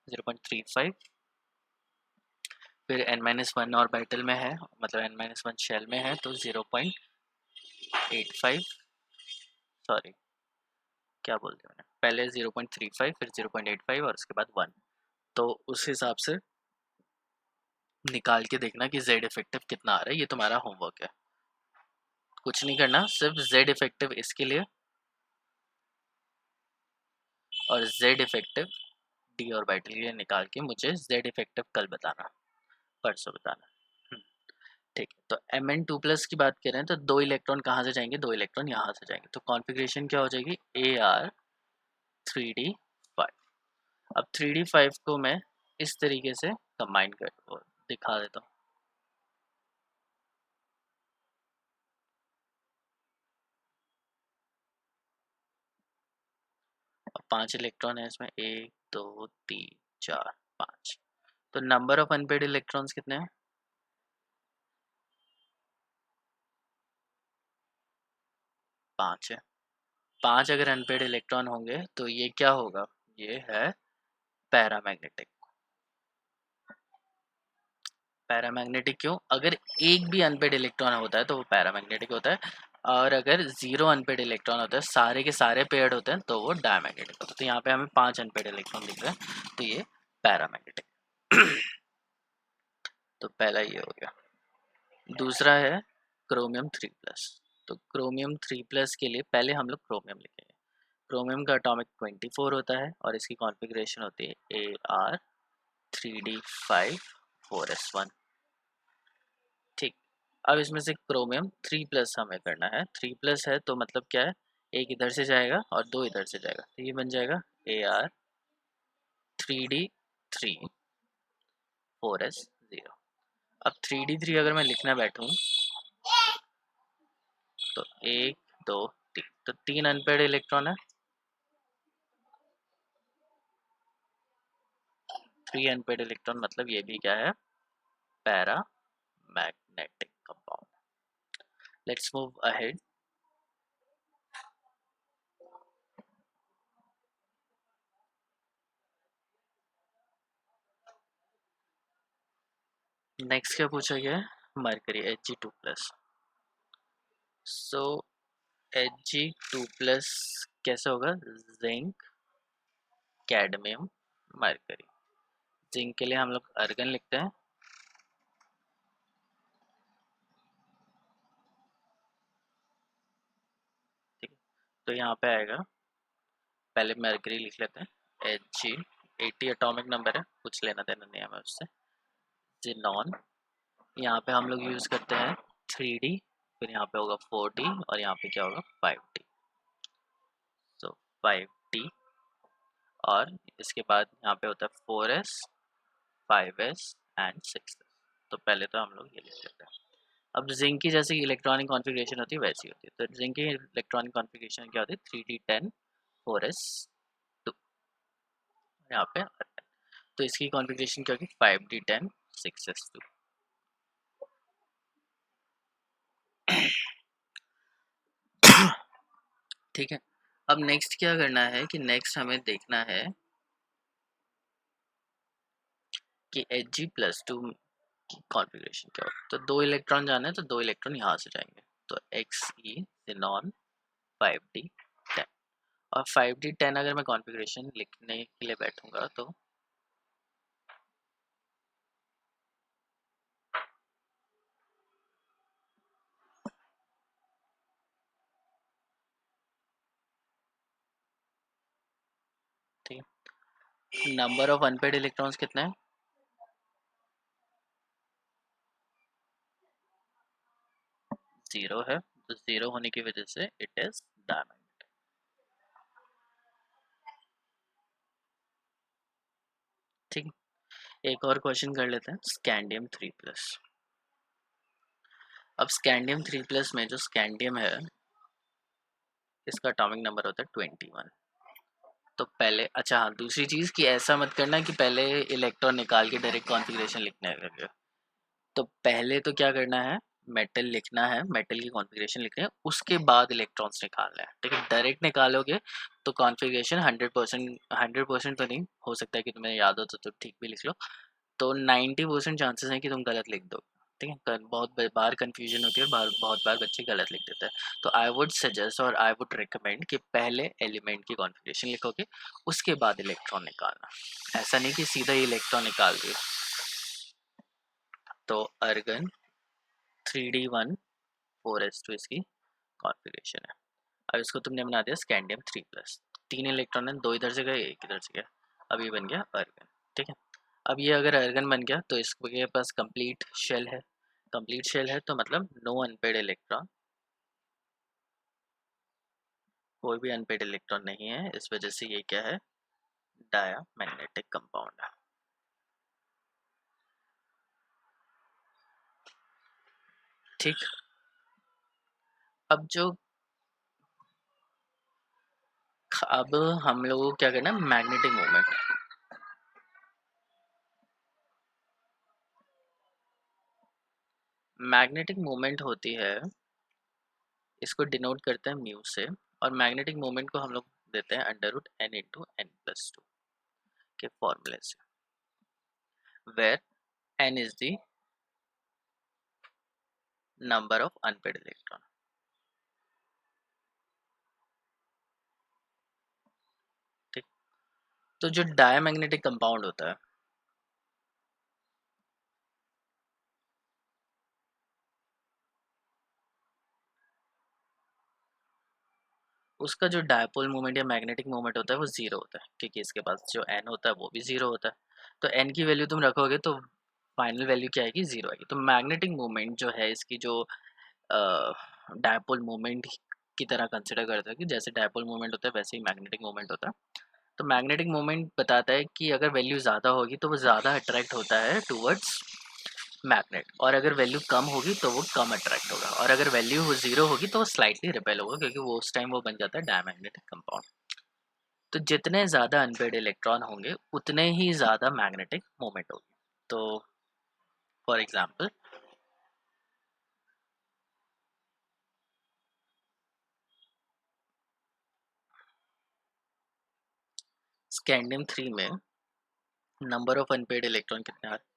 0.35, फिर n-1 ऑर्बिटल में है, मतलब n-1 शेल में है तो 0.85, सॉरी क्या बोलते हैं, पहले 0.35 फिर 0.85 और उसके बाद 1। तो उस हिसाब से निकाल के देखना कि जेड इफेक्टिव कितना आ रहा है, ये तुम्हारा होमवर्क है। कुछ नहीं करना, सिर्फ जेड इफेक्टिव इसके लिए और जेड इफेक्टिव डी ऑर्बिटल के लिए निकाल के मुझे जेड इफेक्टिव कल बताना, परसों बताना। ठीक है, तो Mn2+ की बात करें तो 2 इलेक्ट्रॉन कहाँ से जाएंगे, 2 इलेक्ट्रॉन यहाँ से जाएंगे, तो कॉन्फ़िगरेशन क्या हो जाएगी, Ar3d5। अब 3d5 को मैं इस तरीके से कंबाइन कर और दिखा देता हूँ। अब 5 इलेक्ट्रॉन है इसमें, 1 2 3 4 5। तो नंबर ऑफ अनपेड इलेक्ट्रॉन्स कितने हैं, 5 है। 5 अगर अनपेड इलेक्ट्रॉन होंगे तो ये क्या होगा, ये है पैरामैग्नेटिक। पैरामैग्नेटिक क्यों, अगर एक भी अनपेड इलेक्ट्रॉन होता है तो वो पैरामैग्नेटिक होता है, और अगर 0 अनपेड इलेक्ट्रॉन होता है, सारे के सारे पेयर्ड होते हैं तो वो डायमैग्नेटिक होता है। तो यहाँ पे हमें 5 अनपेड इलेक्ट्रॉन दिख रहे हैं तो ये पैरामैग्नेटिक। तो पहला ये हो गया। दूसरा है क्रोमियम 3+। तो क्रोमियम 3+ के लिए पहले हम लोग क्रोमियम लिखेंगे। क्रोमियम का एटॉमिक 24 होता है और इसकी कॉन्फ़िगरेशन होती है Ar3d5 4s1, ठीक। अब इसमें से क्रोमियम 3+ हमें करना है, 3+ है तो मतलब क्या है, एक इधर से जाएगा और 2 इधर से जाएगा, तो ये बन जाएगा Ar3d3 4s0। अब 3d3 अगर मैं लिखना बैठूं तो 1 2 3, तो 3 अनपेड इलेक्ट्रॉन है, 3 अनपेड इलेक्ट्रॉन, मतलब ये भी क्या है, para magnetic compound. Let's move ahead. Next क्या पूछा गया है, मरकरी Hg2+। सो Hg2+ कैसे होगा, जिंक कैडमियम मरकरी। जिंक के लिए हम लोग अर्गन लिखते हैं, ठीक है। तो यहाँ पे आएगा, पहले मरकरी लिख लेते हैं, Hg 80 एटॉमिक नंबर है, कुछ लेना देना नहीं हमें उससे। जिनॉन, यहाँ पे हम लोग यूज़ करते हैं 3d, फिर यहाँ पे होगा 4d और यहाँ पे क्या होगा 5d, सो 5d। और इसके बाद यहाँ पे होता है 4s 5s एंड 6s। तो पहले तो हम लोग ये लिख लेते हैं। अब जिंक की जैसे इलेक्ट्रॉनिक कॉन्फ़िगरेशन होती है वैसी होती है। तो जिंक की इलेक्ट्रॉनिक कॉन्फ़िगरेशन क्या होती है? 3d10 4s2 यहाँ पे। तो इसकी कॉन्फ़िगरेशन क्या होगी? 5d10 6s2। ठीक है। अब नेक्स्ट क्या करना है कि नेक्स्ट हमें देखना है कि Hg+2 कॉन्फ़िगरेशन क्या होगा। तो 2 इलेक्ट्रॉन जाना है तो 2 इलेक्ट्रॉन यहाँ से जाएंगे। तो Xe xenon 5d10। और 5d10 अगर मैं कॉन्फ़िगरेशन लिखने के लिए बैठूंगा तो ठीक है। नंबर ऑफ अनपेड इलेक्ट्रॉन्स कितने हैं? 0 है। तो 0 होने की वजह से इट इज डायमंड। ठीक है। एक और क्वेश्चन कर लेते हैं, स्कैंडियम 3+। अब स्कैंडियम 3+ में जो स्कैंडियम है इसका एटॉमिक नंबर होता है 21। तो पहले अच्छा हाँ, दूसरी चीज़ कि ऐसा मत करना कि पहले इलेक्ट्रॉन निकाल के डायरेक्ट कॉन्फ़िगरेशन लिखने लगे। तो पहले तो क्या करना है, मेटल लिखना है, मेटल की कॉन्फ़िगरेशन लिखनी है, उसके बाद इलेक्ट्रॉन्स निकालना है। ठीक है। डायरेक्ट निकालोगे तो कॉन्फ़िगरेशन 100% तो नहीं हो सकता है कि तुम्हें याद हो तो ठीक भी लिख लो। तो 90% चांसेस हैं कि तुम गलत लिख दो। ठीक है। बहुत बार कंफ्यूजन होती है और बहुत बार बच्चे गलत लिख देते हैं। तो आई वुड सजेस्ट और आई वुड रिकमेंड कि पहले एलिमेंट की कॉन्फ़िगरेशन लिखोगे, उसके बाद इलेक्ट्रॉन निकालना। ऐसा नहीं कि सीधा ही इलेक्ट्रॉन निकाल दिए। तो अर्गन 3d1 4s2 इसकी कॉन्फ़िगरेशन है। अब इसको तुमने बना दिया स्कैंडियम 3+। 3 इलेक्ट्रॉन है, 2 इधर से गए, 1 इधर से गया। अब ये बन गया अर्गन। ठीक है। अब ये अगर अर्गन बन गया तो इसके पास कंप्लीट शेल है। कंप्लीट शेल है तो मतलब नो अनपेड इलेक्ट्रॉन, कोई भी अनपेड इलेक्ट्रॉन नहीं है। इस वजह से ये क्या है? डाया मैग्नेटिक कंपाउंड है। ठीक। अब जो अब हम लोगों को क्या करना है? Magnetic moment. मैग्नेटिक मोमेंट होती है, इसको डिनोट करते हैं म्यू से। और मैग्नेटिक मोमेंट को हम लोग देते हैं √n × n+2 के फॉर्मूले से, where n is the number of unpaired electron. ठीक। तो जो डायमैग्नेटिक कंपाउंड होता है उसका जो डायपोल मोमेंट या मैग्नेटिक मोमेंट होता है वो जीरो होता है, क्योंकि इसके पास जो n होता है वो भी जीरो होता है। तो n की वैल्यू तुम रखोगे तो फाइनल वैल्यू क्या आएगी? जीरो आएगी। तो मैग्नेटिक मोमेंट जो है इसकी जो डायपोल मोमेंट की तरह कंसिडर करते हैं कि जैसे डायपोल मोमेंट होता है वैसे ही मैग्नेटिक मोमेंट होता है। तो मैग्नेटिक मोमेंट बताता है कि अगर वैल्यू ज़्यादा होगी तो वो ज़्यादा अट्रैक्ट होता है टूवर्ड्स मैग्नेट, और अगर वैल्यू कम होगी तो वो कम अट्रैक्ट होगा, और अगर वैल्यू जीरो होगी तो वो स्लाइटली रिपेल होगा, क्योंकि वो उस टाइम वो बन जाता है डायमैग्नेटिक कंपाउंड। तो जितने ज़्यादा अनपेड इलेक्ट्रॉन होंगे उतने ही ज़्यादा मैग्नेटिक मोमेंट होगी। तो फॉर एग्जांपल स्कैंडियम 3 में नंबर ऑफ अनपेड इलेक्ट्रॉन कितने आ रहे?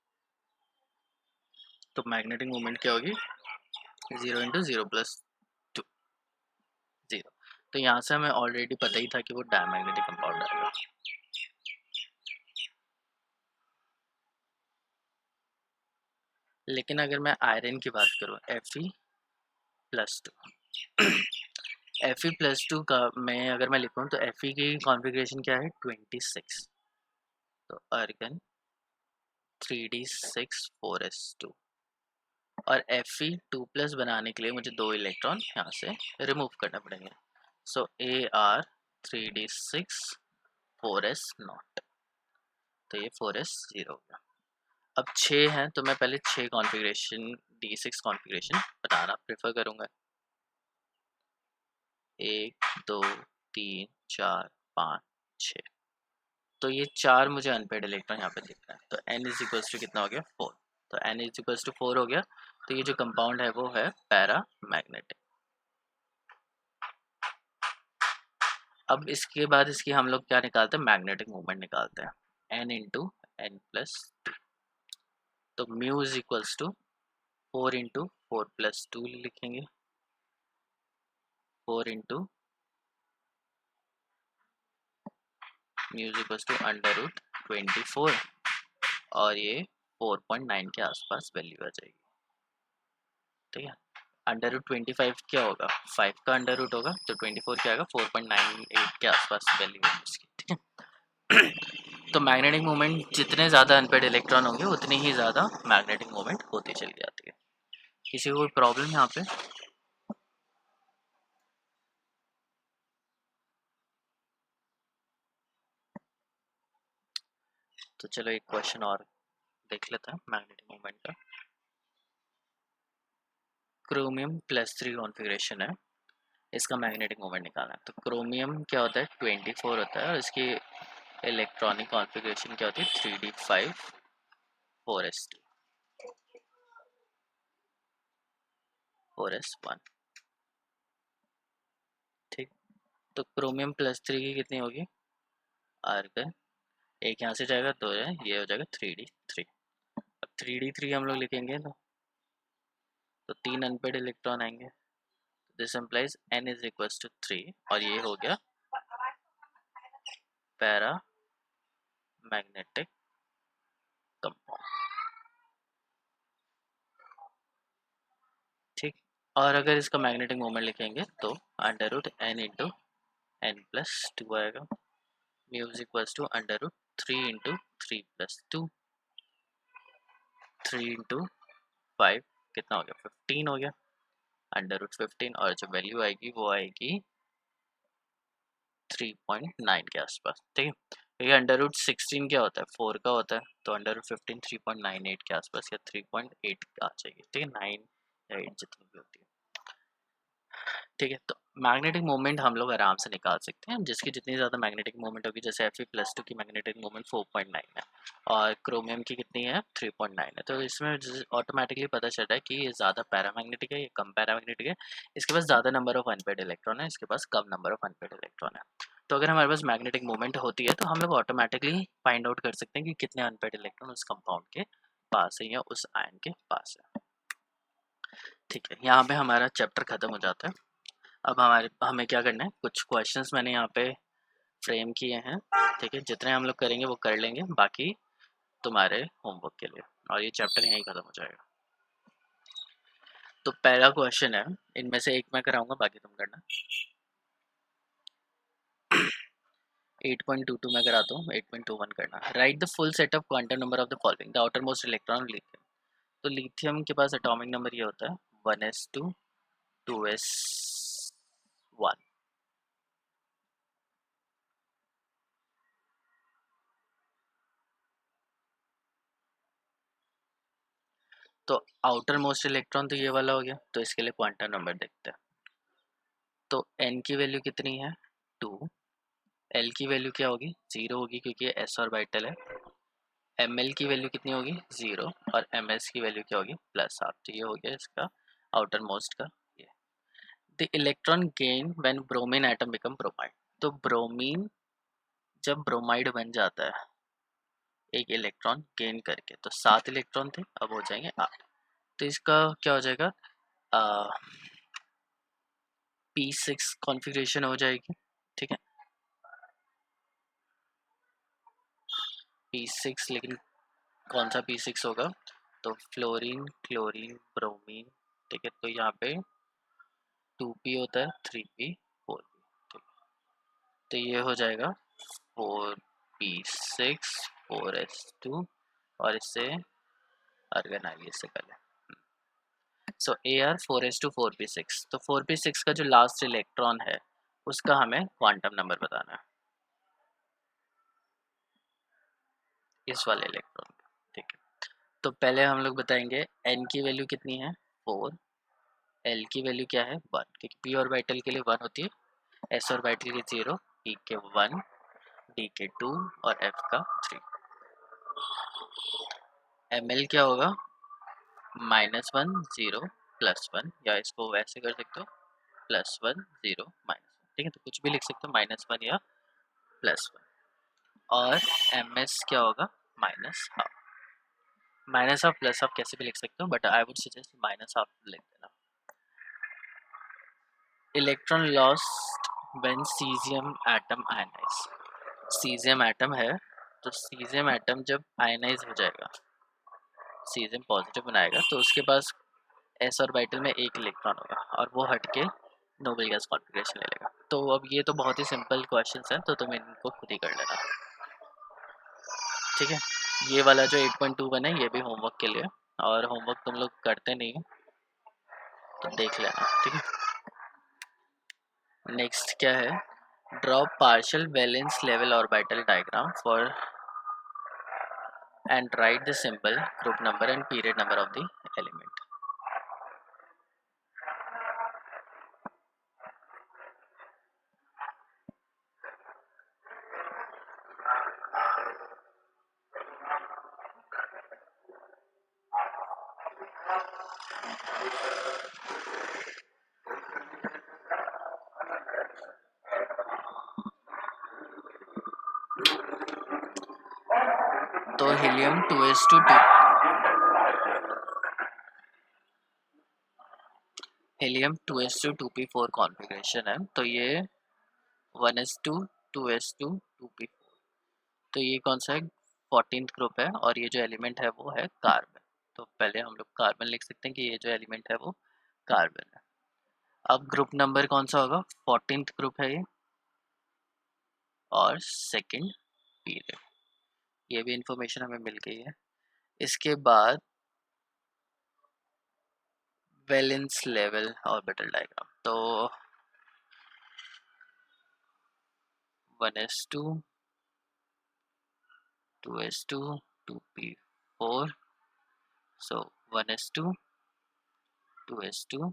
तो मैग्नेटिक मोमेंट क्या होगी? 0 × 0 + 2 0। तो यहाँ से हमें ऑलरेडी पता ही था कि वो डायमैग्नेटिक कंपाउंड आएगा। लेकिन अगर मैं आयरन की बात करूँ Fe+2 Fe+2 का मैं लिखूँ तो Fe की कॉन्फ़िगरेशन क्या है? 26। तो अर्गन 3d6 4s2। और Fe2+ बनाने के लिए मुझे 2 इलेक्ट्रॉन यहाँ से रिमूव करना पड़ेंगे। सो Ar 3d6 4s0। तो ये 4s0 हो गया। अब 6 हैं तो मैं पहले 6 कॉन्फ़िगरेशन D6 कॉन्फ़िगरेशन बनाना प्रेफर करूँगा। 1 2 3 4 5 6। तो ये 4 मुझे अनपेड इलेक्ट्रॉन यहाँ पे दिख रहा है। तो n इज इक्वल्स टू कितना हो गया 4। तो n इज इक्वल्स टू 4 हो गया। तो ये जो कंपाउंड है वो है पैरामैग्नेटिक। अब इसके बाद इसकी हम लोग क्या निकालते हैं, मैग्नेटिक मोमेंट निकालते हैं, n इंटू एन प्लस 2। तो mu is equals to 4 into 4 plus 2 लिखेंगे, 4 into mu is equals to under root 24 और ये 4.9 के आसपास वैल्यू आ जाएगी। ठीक है, अंडर रूट 25 क्या होगा, 5 का अंडर रूट होगा, तो 24 क्या आएगा 4.98 के आसपास वैल्यू होगी उसकी। ठीक है तो मैग्नेटिक मोमेंट जितने ज़्यादा अनपेड इलेक्ट्रॉन होंगे उतनी ही ज़्यादा मैग्नेटिक मोमेंट होती चली जाती है। किसी को कोई प्रॉब्लम यहाँ पे? तो चलो एक क्वेश्चन और देख लेते हैं मैग्नेटिक मोमेंट का। क्रोमियम +3 कॉन्फ़िगरेशन है, इसका मैग्नेटिक मोमेंट निकालना है। तो क्रोमियम क्या होता है 24 होता है और इसकी इलेक्ट्रॉनिक कॉन्फ़िगरेशन क्या होती है 3d5 4s2 4s1। ठीक, तो क्रोमियम +3 की कितनी होगी, आर्गन, एक यहाँ से जाएगा तो ये हो जाएगा 3d3। अब 3d3 हम लोग लिखेंगे तो 3 अनपेड इलेक्ट्रॉन आएंगे। This implies n is equals to 3 और ये हो गया पैरा मैग्नेटिक कंपाउंड। ठीक, और अगर इसका मैग्नेटिक मोमेंट लिखेंगे तो under root n into n plus 2 आएगा। Mu is equals to under root 3 into 3 plus 2, 3 into 5 कितना हो गया 15 हो गया, अंडर रूट 15 और जो वैल्यू आएगी वो आएगी 3.9 के आसपास। ठीक है, क्योंकि अंडर रूट 16 क्या होता है 4 का होता है, तो अंडर रूट 15 3.98 के आसपास या 3.8 आ जाएगी। ठीक है, 9 या 8 जितनी भी होती है। ठीक है, तो मैग्नेटिक मोमेंट हम लोग आराम से निकाल सकते हैं, जिसकी जितनी ज़्यादा मैग्नेटिक मोमेंट होगी, जैसे Fe+2 की मैग्नेटिक मोमेंट 4.9 है और क्रोमियम की कितनी है 3.9 है, तो इसमें ऑटोमेटिकली पता चल रहा है कि ये ज़्यादा पैरामैग्नेटिक है, ये कम पैरामैग्नेटिक है, इसके पास ज़्यादा नंबर ऑफ अनपेड इलेक्ट्रॉन है, इसके पास कम नंबर ऑफ अनपेड इलेक्ट्रॉन है। तो अगर हमारे पास मैग्नेटिक मोमेंट होती है तो हम लोग ऑटोमेटिकली फाइंड आउट कर सकते हैं कि कितने अनपेड इलेक्ट्रॉन उस कंपाउंड के पास है या उस आयन के पास है। ठीक है, यहाँ पे हमारा चैप्टर खत्म हो जाता है। अब हमें क्या करना है, कुछ क्वेश्चंस मैंने यहाँ पे फ्रेम किए हैं। ठीक है, जितने हम लोग करेंगे वो कर लेंगे, बाकी तुम्हारे होमवर्क के लिए, और ये चैप्टर यहीं खत्म हो जाएगा। तो पहला क्वेश्चन है, इनमें से एक मैं कराऊंगा, बाकी तुम करना। 8.22 में कराता हूँ, 8.21 करना। Right the full set of quantum number of the following, the outer most electron of lithium. तो लिथियम के पास एटॉमिक नंबर ये होता है 1s2 2s1। तो आउटर मोस्ट इलेक्ट्रॉन तो ये वाला हो गया, तो इसके लिए क्वांटम नंबर देखते हैं। तो n की वैल्यू कितनी है 2, l की वैल्यू क्या होगी 0 होगी क्योंकि ये s ऑर्बिटल है, ml की वैल्यू कितनी होगी 0 और ms की वैल्यू क्या होगी +12। तो ये हो गया इसका आउटर मोस्ट का ये। The electron gain when bromine atom become bromide. तो ब्रोमीन जब ब्रोमाइड बन जाता है एक इलेक्ट्रॉन गेन करके, तो 7 इलेक्ट्रॉन थे, अब हो जाएंगे 8। तो इसका क्या हो जाएगा P6 कॉन्फ़िगरेशन हो जाएगी। ठीक है, P6, लेकिन कौन सा P6 होगा, तो फ्लोरीन क्लोरीन ब्रोमीन। ठीक है, तो यहाँ पे 2p होता है 3p 4p। ठीक है, तो ये हो जाएगा 4p6 4s2 और इससे अर्गन आएगी इससे पहले। सो AR 4s2 4p6। तो 4p6 का जो लास्ट इलेक्ट्रॉन है उसका हमें क्वांटम नंबर बताना है, इस वाले इलेक्ट्रॉन का। ठीक है, तो पहले हम लोग बताएंगे n की वैल्यू कितनी है 4, l की वैल्यू क्या है 1, क्योंकि p ऑर्बिटल के लिए 1 होती है, s ऑर्बिटल के 0, e के 1, d के 2 और f का 3। ml क्या होगा -1 0 +1, या इसको वैसे कर सकते हो +1 0 -1, ठीक है। तो कुछ भी लिख सकते हो -1 या +1। और ms क्या होगा -12। माइनस ऑफ प्लस आप कैसे भी लिख सकते हो, but I would suggest minus of लिख देना। Electron lost when caesium atom ionise. Caesium atom है, तो सीजियम एटम जब आयनाइज हो जाएगा, सीजियम पॉजिटिव बनाएगा, तो उसके पास एस ऑर्बिटल में एक इलेक्ट्रॉन होगा और वो हटके नोबल गैस कॉन्फ़िगरेशन ले लेगा। तो अब ये तो बहुत ही सिंपल क्वेश्चंस हैं, तो तुम इनको खुद ही कर लेना, ठीक है। ये वाला जो 8.21 है ये भी होमवर्क के लिए, और होमवर्क तुम लोग करते नहीं हो तो देख लेना, ठीक है। नेक्स्ट क्या है, draw partial valence level orbital diagram for and write the symbol, group number and period number of the element. तो helium 2s2 helium 2s2 2p4 configuration है, तो ये 1s2 2s2 2p4, तो ये कौन सा है 14th ग्रुप है, और ये जो एलिमेंट है वो है कार्बन। तो पहले हम लोग कार्बन लिख सकते हैं कि ये जो एलिमेंट है वो कार्बन है। अब ग्रुप नंबर कौन सा होगा, 14th ग्रुप है ये, और सेकंड पीरियड, ये भी इंफॉर्मेशन हमें मिल गई है। इसके बाद वैलेंस लेवल ऑर्बिटल डायग्राम, तो 1s2 2s2 2p4, so 1s2 2s2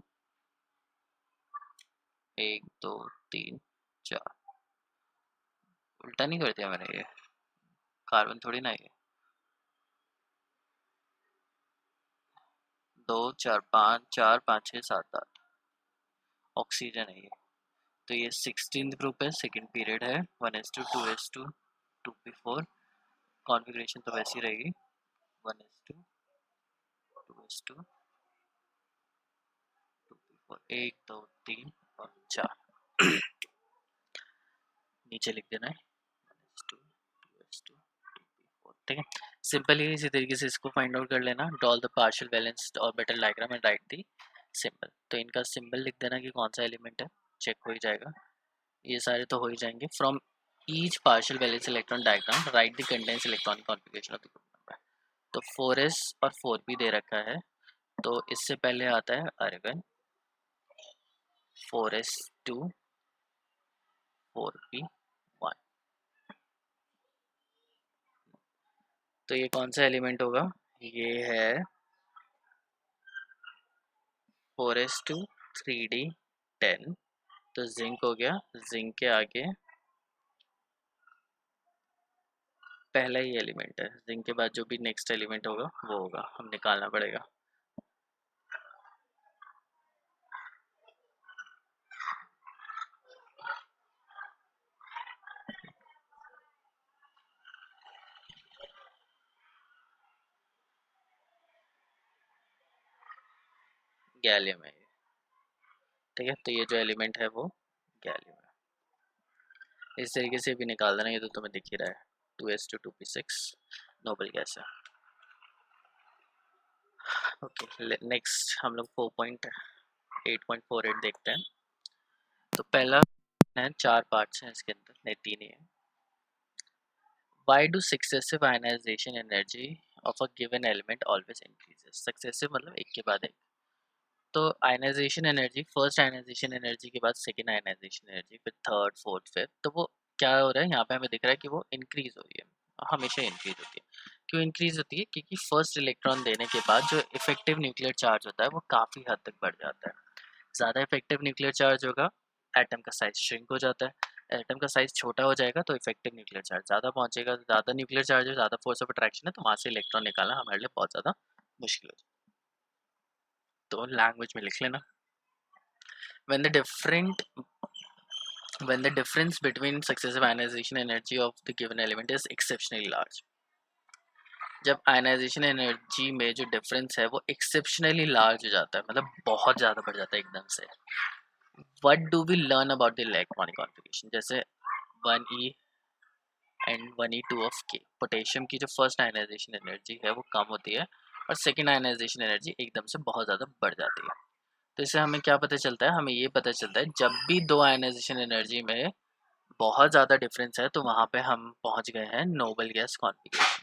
1 2 3 4, उल्टा नहीं कर दिया मैंने, ये कार्बन थोड़ी ना, ये 2 4 5 4 5 6 7 8 ऑक्सीजन है ये। तो ये 16th ग्रुप है, सेकंड पीरियड है, 1s2 2s2 2p4, कॉन्फ़िगरेशन तो वैसी रहेगी 1s2 2s2 2p4 1 2 3 और 4 नीचे लिख देना है 1s2 2s2 2p4, ठीक है। सिंपली इसी तरीके से इसको फाइंड आउट कर लेना, draw the partial balanced orbital diagram and write the symbol. तो इनका सिंबल लिख देना कि कौन सा एलिमेंट है, चेक हो ही जाएगा, ये सारे तो हो ही जाएंगे। From each partial balance electron diagram right the condense electronic configuration of the group number. तो 4s और 4p दे रखा है, तो इससे पहले आता है आर्गन 4s2 4p1, तो ये कौन सा एलिमेंट होगा, ये है 4s2 3d10, तो जिंक हो गया, जिंक के आगे पहला ही एलिमेंट है, जिंक के बाद जो भी नेक्स्ट एलिमेंट होगा वो होगा, हम निकालना पड़ेगा। गैलियम है ये, ठीक है। तो ये जो एलिमेंट है वो गैलियम है, इस तरीके से भी निकाल देना, ये तो तुम्हें दिख ही रहा है 2s2 2p6 नोबल गैस है। ओके, नेक्स्ट हम लोग 4.8.48 देखते हैं। तो पहला है, 4 पार्ट्स हैं इसके अंदर, नहीं 3 ही है। Why do successive ionization energy of a given element always increases? Successive मतलब एक के बाद एक, तो ionisation energy, first ionisation energy के बाद सेकेंड आयनाइजेशन एनर्जी, फिर थर्ड फोर्थ फिफ्थ, तो वो क्या हो रहा है यहाँ पे हमें दिख रहा है कि वो इंक्रीज हो रही है, हमेशा इंक्रीज होती है। क्यों इंक्रीज होती है? क्योंकि फर्स्ट इलेक्ट्रॉन देने के बाद जो इफेक्टिव न्यूक्लियर चार्ज होता है वो काफ़ी हद तक बढ़ जाता है। ज़्यादा इफेक्टिव न्यूक्लियर चार्ज होगा, एटम का साइज श्रिंक हो जाता है। एटम का साइज छोटा हो जाएगा तो इफेक्टिव न्यूक्लियर चार्ज ज़्यादा पहुंचेगा। ज़्यादा न्यूक्लियर चार्ज है, ज़्यादा फोर्स ऑफ अट्रैक्शन है, तो वहाँ से इलेक्ट्रॉन निकालना हमारे लिए बहुत ज़्यादा मुश्किल हो जाएगा। तो लैंग्वेज में लिख लेना, when the different when the difference between successive ionization energy of the given element is exceptionally large। जब आयनाइजेशन एनर्जी में जो डिफरेंस है वो एक्सेप्शनली लार्ज हो जाता है, मतलब बहुत ज़्यादा बढ़ जाता है एकदम से। What do we learn about the electronic configuration? जैसे 1e एंड 1e2 ऑफ के, पोटेशियम की जो फर्स्ट आयनाइजेशन एनर्जी है वो कम होती है और सेकेंड आयनाइजेशन एनर्जी एकदम से बहुत ज़्यादा बढ़ जाती है। तो इससे हमें क्या पता चलता है? हमें ये पता चलता है जब भी दो आयनाइजेशन एनर्जी में बहुत ज़्यादा डिफरेंस है तो वहाँ पे हम पहुँच गए हैं नोबल गैस कॉन्फ़िगरेशन।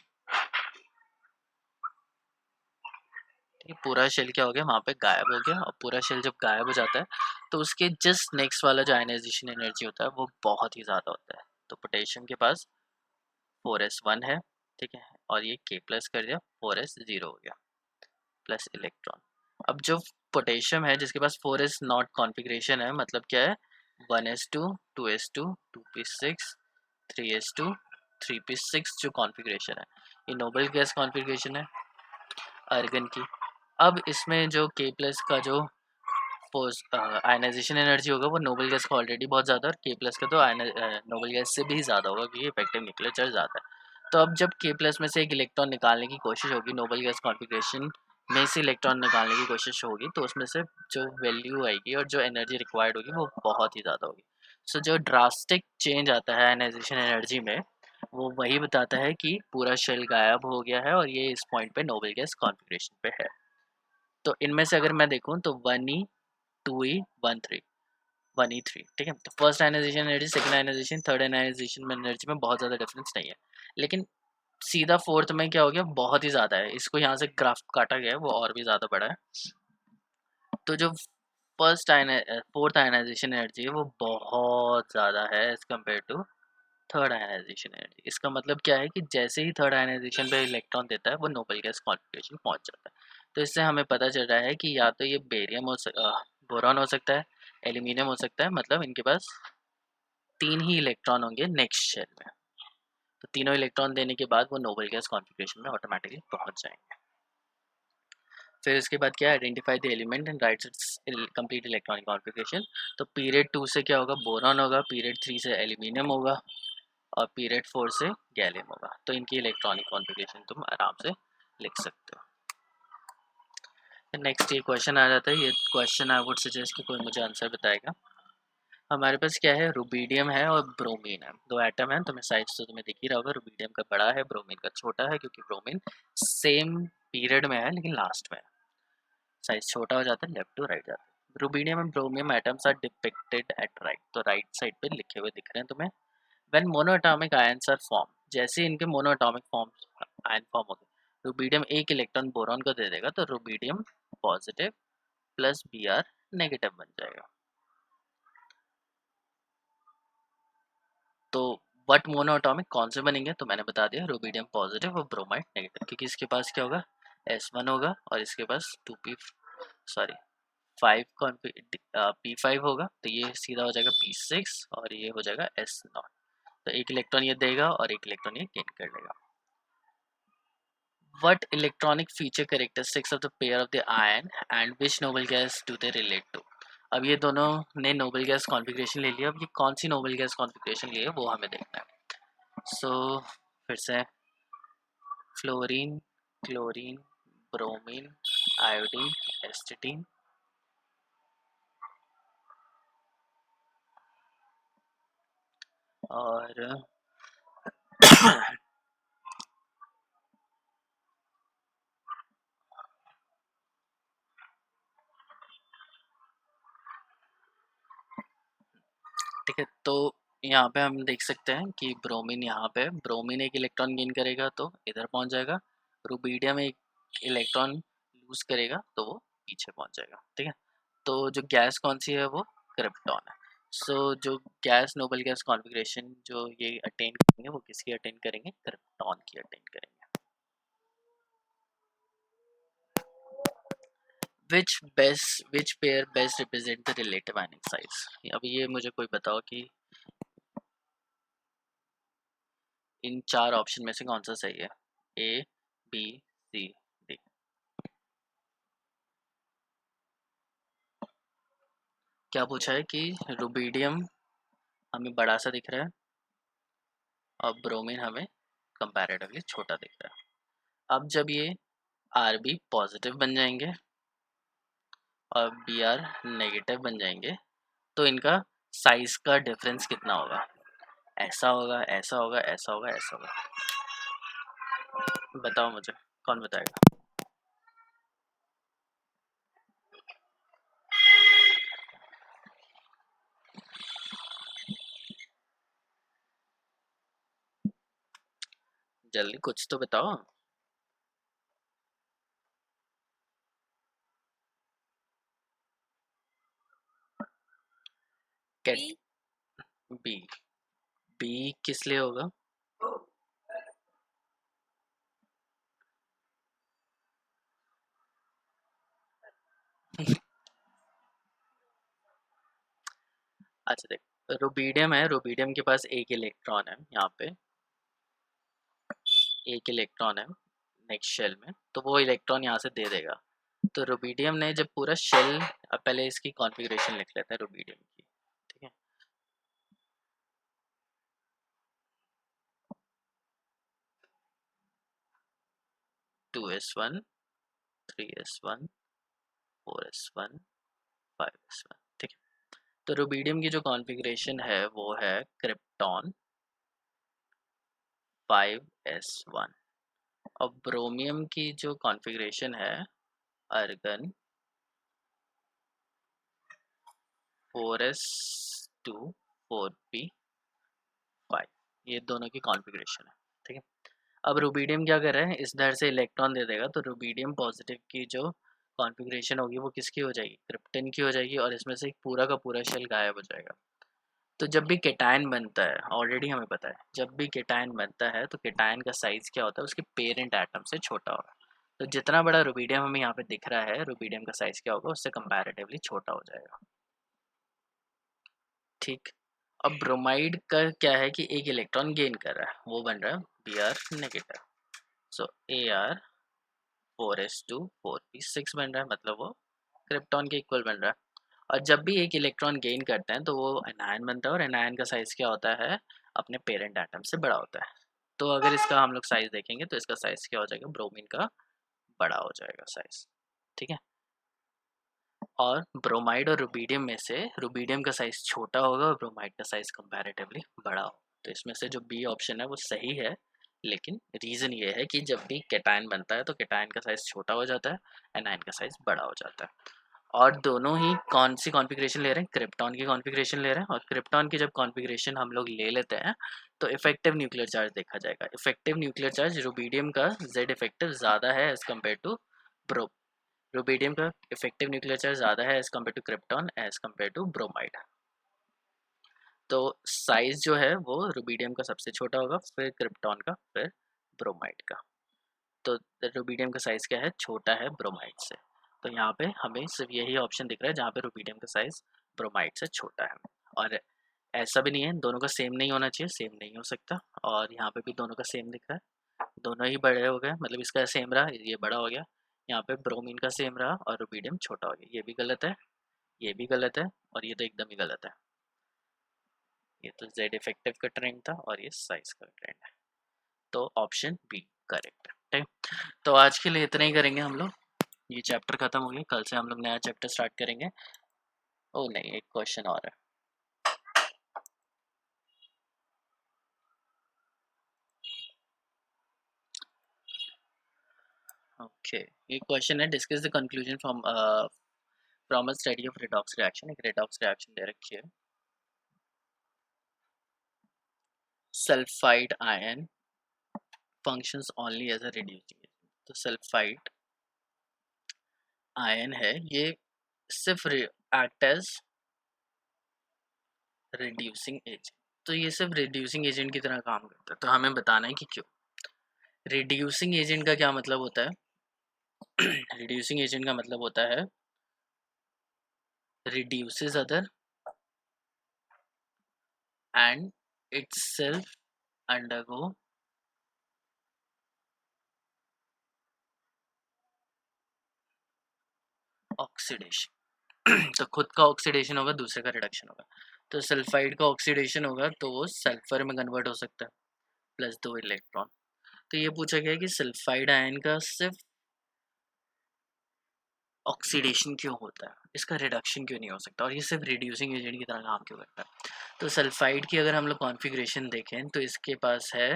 पूरा शेल क्या हो गया? वहाँ पे गायब हो गया, और पूरा शेल जब गायब हो जाता है तो उसके जस्ट नेक्स्ट वाला जो आयनाइजेशन एनर्जी होता है वो बहुत ही ज़्यादा होता है। तो पोटेशियम के पास 4s1 है, ठीक है, और ये k प्लस कर दिया, 4s0 हो गया प्लस इलेक्ट्रॉन। अब जो पोटेशियम है जिसके पास 4s नॉट कॉन्फ़िगरेशन है, मतलब क्या है? 1s2 2s2 2p6 3s2 3p6 जो कॉन्फ़िगरेशन है ये नोबल गैस कॉन्फ़िगरेशन है आर्गन की। अब इसमें जो k प्लस का जो आयनाइजेशन एनर्जी होगा वो नोबल गैस का ऑलरेडी बहुत ज़्यादा है, और k प्लस का तो नोबल गैस से भी ज़्यादा होगा क्योंकि इफेक्टिव न्यूक्लियर चार्ज ज़्यादा है। तो अब जब k प्लस में से एक इलेक्ट्रॉन निकालने की कोशिश होगी, नोबल गैस कॉन्फ़िगरेशन में से इलेक्ट्रॉन निकालने की कोशिश होगी, तो उसमें से जो वैल्यू आएगी और जो एनर्जी रिक्वायर्ड होगी वो बहुत ही ज़्यादा होगी। सो जो ड्रास्टिक चेंज आता है आयनाइजेशन एनर्जी में वो वही बताता है कि पूरा शेल गायब हो गया है और ये इस पॉइंट पे नोबल गैस कॉन्फ़िगरेशन पे है। तो इनमें से अगर मैं देखूँ तो 1e 2e 1 3 1e3, ठीक है। तो first ionisation energy, second ionisation, third ionisation energy में बहुत ज़्यादा डिफरेंस नहीं है, लेकिन सीधा फोर्थ में क्या हो गया? बहुत ही ज़्यादा है। इसको यहाँ से ग्राफ काटा गया है वो और भी ज़्यादा बड़ा है। तो जो फर्स्ट फोर्थ आयनाइजेशन एनर्जी है वो बहुत ज़्यादा है as compare to third ionisation energy. इसका मतलब क्या है कि जैसे ही थर्ड आयनाइजेशन पे इलेक्ट्रॉन देता है वो नोबल गैस कॉन्फ़िगरेशन पहुंच जाता है। तो इससे हमें पता चल रहा है कि या तो ये बोरॉन हो सकता है, एल्यूमिनियम हो सकता है, मतलब इनके पास तीन ही इलेक्ट्रॉन होंगे नेक्स्ट शेल में। तो तीनों इलेक्ट्रॉन देने के बाद वो नोबल गैस कॉन्फ़िगरेशन में ऑटोमेटिकली पहुंच जाएंगे। फिर इसके बाद क्या है? Identify the element and right it's complete electronic configuration. तो पीरियड 2 से क्या होगा? बोरॉन होगा, पीरियड 3 से एल्यूमिनियम होगा, और पीरियड 4 से गैलियम होगा। तो इनकी इलेक्ट्रॉनिक कॉन्फ़िगरेशन तुम आराम से लिख सकते हो। नेक्स्ट ये क्वेश्चन आ जाता है। ये क्वेश्चन आई वुड सजेस्ट कि कोई मुझे आंसर बताएगा। हमारे पास क्या है? रुबीडियम है और ब्रोमीन है, दो एटम है। तुम्हें साइज तो तुम्हें दिख ही रहा होगा, रुबीडियम का बड़ा है, ब्रोमीन का छोटा है, क्योंकि ब्रोमीन सेम पीरियड में है लेकिन लास्ट में है, साइज छोटा हो जाता है, लेफ्ट टू राइट जाता है। Rubidium and bromium atoms are depicted at right, तो राइट साइड पे लिखे हुए दिख रहे हैं तुम्हें। When monoatomic ions are form, जैसे इनके मोनोएटॉमिक फॉर्म आयन फॉर्म हो गए, रुबीडियम एक इलेक्ट्रॉन बोरॉन को दे देगा, तो rubidium positive plus Br negative बन जाएगा। तो वट मोनोएटॉमिक कौन से बनेंगे? तो मैंने बता दिया, रुबीडियम पॉजिटिव और ब्रोमाइड नेगेटिव, क्योंकि इसके पास क्या होगा? S1 होगा और इसके पास 2p सॉरी 5 P5 होगा, तो ये सीधा हो जाएगा P6 और ये हो जाएगा S0। तो एक इलेक्ट्रॉन ये देगा और एक इलेक्ट्रॉन ये गेन कर लेगा। What electronic feature characteristics of the pair of the ion and which noble gas do they relate to? अब ये दोनों ने नोबल गैस कॉन्फ़िगरेशन ले लिया, अब ये कौन सी नोबल गैस कॉन्फ़िगरेशन ली है वो हमें देखना है। सो फिर से फ्लोरीन, क्लोरीन, ब्रोमीन, आयोडीन, एस्टेटीन, और ठीक है। तो यहाँ पे हम देख सकते हैं कि ब्रोमीन, यहाँ पे ब्रोमीन एक इलेक्ट्रॉन गेन करेगा तो इधर पहुँच जाएगा, रुबीडियम एक इलेक्ट्रॉन लूज करेगा तो वो पीछे पहुँच जाएगा, ठीक है। तो जो गैस कौन सी है? वो क्रिप्टॉन है। सो जो गैस नोबल गैस कॉन्फ़िगरेशन जो ये अटेन करेंगे वो किसकी अटेन करेंगे? क्रिप्टॉन की अटेन करेंगे। which pair best represent the relative ionic size? अब ये मुझे कोई बताओ कि इन चार ऑप्शन में से कौन सा सही है? ए, बी, सी, डी। क्या पूछा है कि रुबीडियम हमें बड़ा सा दिख रहा है और ब्रोमीन हमें कंपैरेटिवली छोटा दिख रहा है। अब जब ये आर बी पॉजिटिव बन जाएंगे और बी आर नेगेटिव बन जाएंगे तो इनका साइज का डिफरेंस कितना होगा? ऐसा होगा, ऐसा होगा, ऐसा होगा, ऐसा होगा। बताओ मुझे, कौन बताएगा? जल्दी कुछ तो बताओ। B. बी। बी किस लिए होगा? अच्छा देख, रुबीडियम है, रुबीडियम के पास एक इलेक्ट्रॉन है यहाँ पे, एक इलेक्ट्रॉन है नेक्स्ट शेल में, तो वो इलेक्ट्रॉन यहाँ से दे देगा। तो रुबीडियम ने जब पूरा शेल, अब पहले इसकी कॉन्फ़िगरेशन लिख लेते हैं रुबीडियम की, ठीक है। To S one, 3s1, 4s1, 5s1, ठीक है। तो रुबीडियम की जो कॉन्फ़िगरेशन है वो है क्रिप्टॉन 5s1, और ब्रोमियम की जो कॉन्फ़िगरेशन है अर्गन 4s2, 4p5, ये दोनों की कॉन्फ़िगरेशन है, ठीक है। अब रुबीडियम क्या कर रहा है, इस दर से इलेक्ट्रॉन दे देगा, तो रुबीडियम पॉजिटिव की जो कॉन्फ़िगरेशन होगी वो किसकी हो जाएगी? क्रिप्टन की हो जाएगी, और इसमें से एक पूरा का पूरा शेल गायब हो जाएगा। तो जब भी केटायन बनता है, ऑलरेडी हमें पता है, जब भी केटायन बनता है तो केटायन का साइज क्या होता है? उसके पेरेंट एटम से छोटा होगा। तो जितना बड़ा रुबीडियम हमें यहाँ पे दिख रहा है, रुबीडियम का साइज क्या होगा? उससे कंपैरेटिवली छोटा हो जाएगा, ठीक। अब ब्रोमाइड का क्या है कि एक इलेक्ट्रॉन गेन कर रहा है, वो बन रहा है B R negative, so A R 4s2, 4p6 बन रहा है, मतलब वो क्रिप्टॉन के इक्वल बन रहा है। और जब भी एक इलेक्ट्रॉन गेन करते हैं तो वो एनायन बनता है, और एनायन का साइज क्या होता है? अपने पेरेंट एटम से बड़ा होता है। तो अगर इसका हम लोग साइज देखेंगे तो इसका साइज क्या हो जाएगा? ब्रोमीन का बड़ा हो जाएगा साइज, ठीक है। और ब्रोमाइड और रुबीडियम में से रुबीडियम का साइज छोटा होगा और ब्रोमाइड का साइज कंपैरेटिवली बड़ा होगा। तो इसमें से जो बी ऑप्शन है वो सही है, लेकिन रीज़न ये है कि जब भी केटायन बनता है तो केटायन का साइज छोटा हो जाता है, एनायन का साइज बड़ा हो जाता है। और दोनों ही कौन सी कॉन्फ़िगरेशन ले रहे हैं? क्रिप्टॉन की कॉन्फ़िगरेशन ले रहे हैं, और क्रिप्टॉन की जब कॉन्फ़िगरेशन हम लोग ले लेते हैं तो इफेक्टिव न्यूक्लियर चार्ज देखा जाएगा। इफेक्टिव न्यूक्लियर चार्ज रुबीडियम का जेड इफेक्टिव ज़्यादा है एज़ कम्पेयर टू ब्रो रुबीडियम का इफेक्टिव न्यूक्लियर चार्ज ज़्यादा है as compare to krypton as compare to bromide. तो साइज़ जो है वो रुबीडियम का सबसे छोटा होगा, फिर क्रिप्टॉन का, फिर ब्रोमाइड का। तो रुबीडियम का साइज़ क्या है? छोटा है ब्रोमाइड से। तो यहाँ पे हमें सिर्फ यही ऑप्शन दिख रहा है जहाँ पे रुबीडियम का साइज़ ब्रोमाइड से छोटा है। और ऐसा भी नहीं है दोनों का सेम नहीं होना चाहिए, सेम नहीं हो सकता, और यहाँ पे भी दोनों का सेम दिख रहा है, दोनों ही बड़े हो गए, मतलब इसका सेम रहा, ये बड़ा हो गया। यहाँ पे ब्रोमीन का सेम रहा और रुबीडियम छोटा हो गया, ये भी गलत है, ये भी गलत है, और ये तो एकदम ही गलत है। ये तो जेड इफेक्टिव का ट्रेंड था और ये साइज का ट्रेंड है, तो ऑप्शन बी करेक्ट है, ठीक। तो आज के लिए इतना ही करेंगे हम लोग, ये चैप्टर खत्म हो गया, कल से हम लोग नया चैप्टर स्टार्ट करेंगे। ओ नहीं, एक क्वेश्चन और है। ओके, ये क्वेश्चन है, discuss the conclusion from a study of redox reaction. एक रेडॉक्स रिएक्शन दे रखी है, sulphide ion functions only as a reducing agent. तो सल्फाइड आयन है, ये सिर्फ एक्ट एज रिड्यूसिंग एजेंट, तो ये सिर्फ रिड्यूसिंग एजेंट की तरह काम करता है। तो हमें बताना है कि क्यों। रिड्यूसिंग एजेंट का क्या मतलब होता है? रिड्यूसिंग एजेंट का मतलब होता है reduces other and itself undergo oxidation. तो खुद का ऑक्सीडेशन होगा, दूसरे का रिडक्शन होगा। तो सल्फाइड का ऑक्सीडेशन होगा तो वो सल्फर में कन्वर्ट हो सकता है, प्लस 2 इलेक्ट्रॉन। तो ये पूछा गया है कि सल्फाइड आयन का सिर्फ ऑक्सीडेशन क्यों होता है, इसका रिडक्शन क्यों नहीं हो सकता, और ये सिर्फ रिड्यूसिंग एजेंट की तरह काम क्यों करता है। तो सल्फाइड की अगर हम लोग कॉन्फ़िगरेशन देखें तो इसके पास है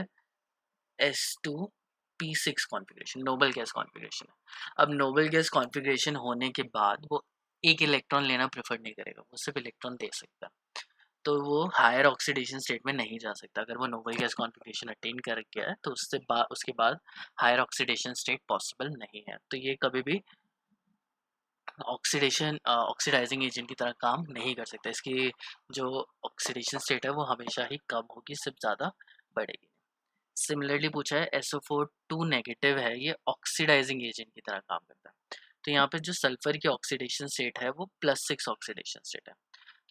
S2P6 configuration, noble gas configuration है। अब नोबल गैस कॉन्फ़िगरेशन होने के बाद वो एक इलेक्ट्रॉन लेना प्रेफर नहीं करेगा, वो सिर्फ इलेक्ट्रॉन दे सकता है। तो वो हायर ऑक्सीडेशन स्टेट में नहीं जा सकता। अगर वो नोबल गैस कॉन्फ़िगरेशन अटेन कर गया है तो उसके बाद हायर ऑक्सीडेशन स्टेट पॉसिबल नहीं है। तो ये कभी भी ऑक्सीडाइजिंग एजेंट की तरह काम नहीं कर सकता। इसकी जो ऑक्सीडेशन स्टेट है वो हमेशा ही कम होगी, सिर्फ ज़्यादा बढ़ेगी। सिमिलरली पूछा है SO4 नेगेटिव है, ये ऑक्सीडाइजिंग एजेंट की तरह काम करता है। तो यहाँ पे जो सल्फर की ऑक्सीडेशन स्टेट है वो +6 ऑक्सीडेशन स्टेट है।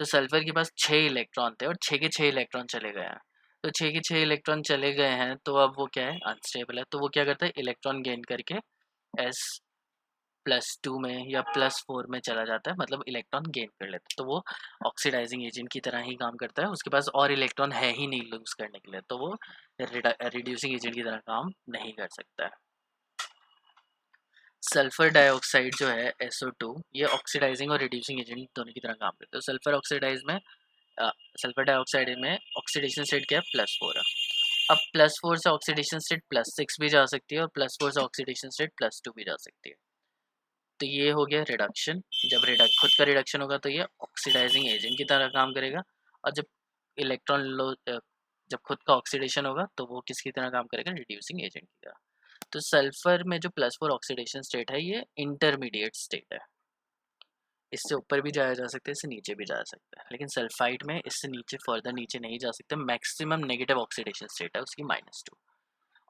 तो सल्फर के पास 6 इलेक्ट्रॉन थे और 6 के 6 इलेक्ट्रॉन चले गए हैं। तो 6 के 6 इलेक्ट्रॉन चले गए हैं तो अब वो क्या है, अनस्टेबल है। तो वो क्या करता है, इलेक्ट्रॉन गेन करके S +2 में या +4 में चला जाता है, मतलब इलेक्ट्रॉन गेन कर लेता है। तो वो ऑक्सीडाइजिंग एजेंट की तरह ही काम करता है, उसके पास और इलेक्ट्रॉन है ही नहीं लूज करने के लिए, तो वो रिड्यूसिंग एजेंट की तरह काम नहीं कर सकता है। सल्फर डाइऑक्साइड जो है SO2, ये ऑक्सीडाइजिंग और रिड्यूसिंग एजेंट दोनों की तरह काम करता है। तो सल्फर डाइऑक्साइड में ऑक्सीडेशन स्टेट क्या है, +4 है। अब +4 से ऑक्सीडेशन स्टेट +6 भी जा सकती है और +4 से ऑक्सीडेशन स्टेट +2 भी जा सकती है। तो ये हो गया रिडक्शन। जब खुद का रिडक्शन होगा तो ये ऑक्सीडाइजिंग एजेंट की तरह काम करेगा, और जब इलेक्ट्रॉन लो जब खुद का ऑक्सीडेशन होगा तो वो किसकी तरह काम करेगा, रिड्यूसिंग एजेंट की तरह। तो सल्फर में जो +4 ऑक्सीडेशन स्टेट है ये इंटरमीडिएट स्टेट है, इससे ऊपर भी जाया जा सकता है, इससे नीचे भी जा सकता है, लेकिन सल्फाइड में इससे नीचे फर्दर नीचे नहीं जा सकते। मैक्सिमम नेगेटिव ऑक्सीडेशन स्टेट है उसकी -2,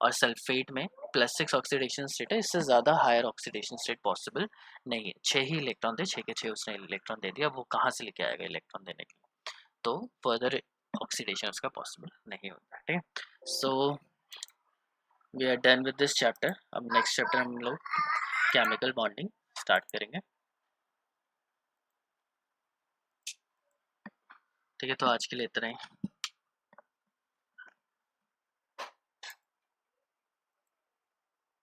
और सल्फेट में +6 ऑक्सीडेशन स्टेट है, इससे ज़्यादा हायर ऑक्सीडेशन स्टेट पॉसिबल नहीं है। 6 ही इलेक्ट्रॉन थे, 6 के 6 उसने इलेक्ट्रॉन दे दिया, वो कहाँ से लेके आएगा इलेक्ट्रॉन देने के लिए, तो फर्दर ऑक्सीडेशन उसका पॉसिबल नहीं होता है। ठीक है, so we are done with this chapter. अब नेक्स्ट चैप्टर हम लोग केमिकल बॉन्डिंग स्टार्ट करेंगे। ठीक है, तो आज के लिए इतना ही।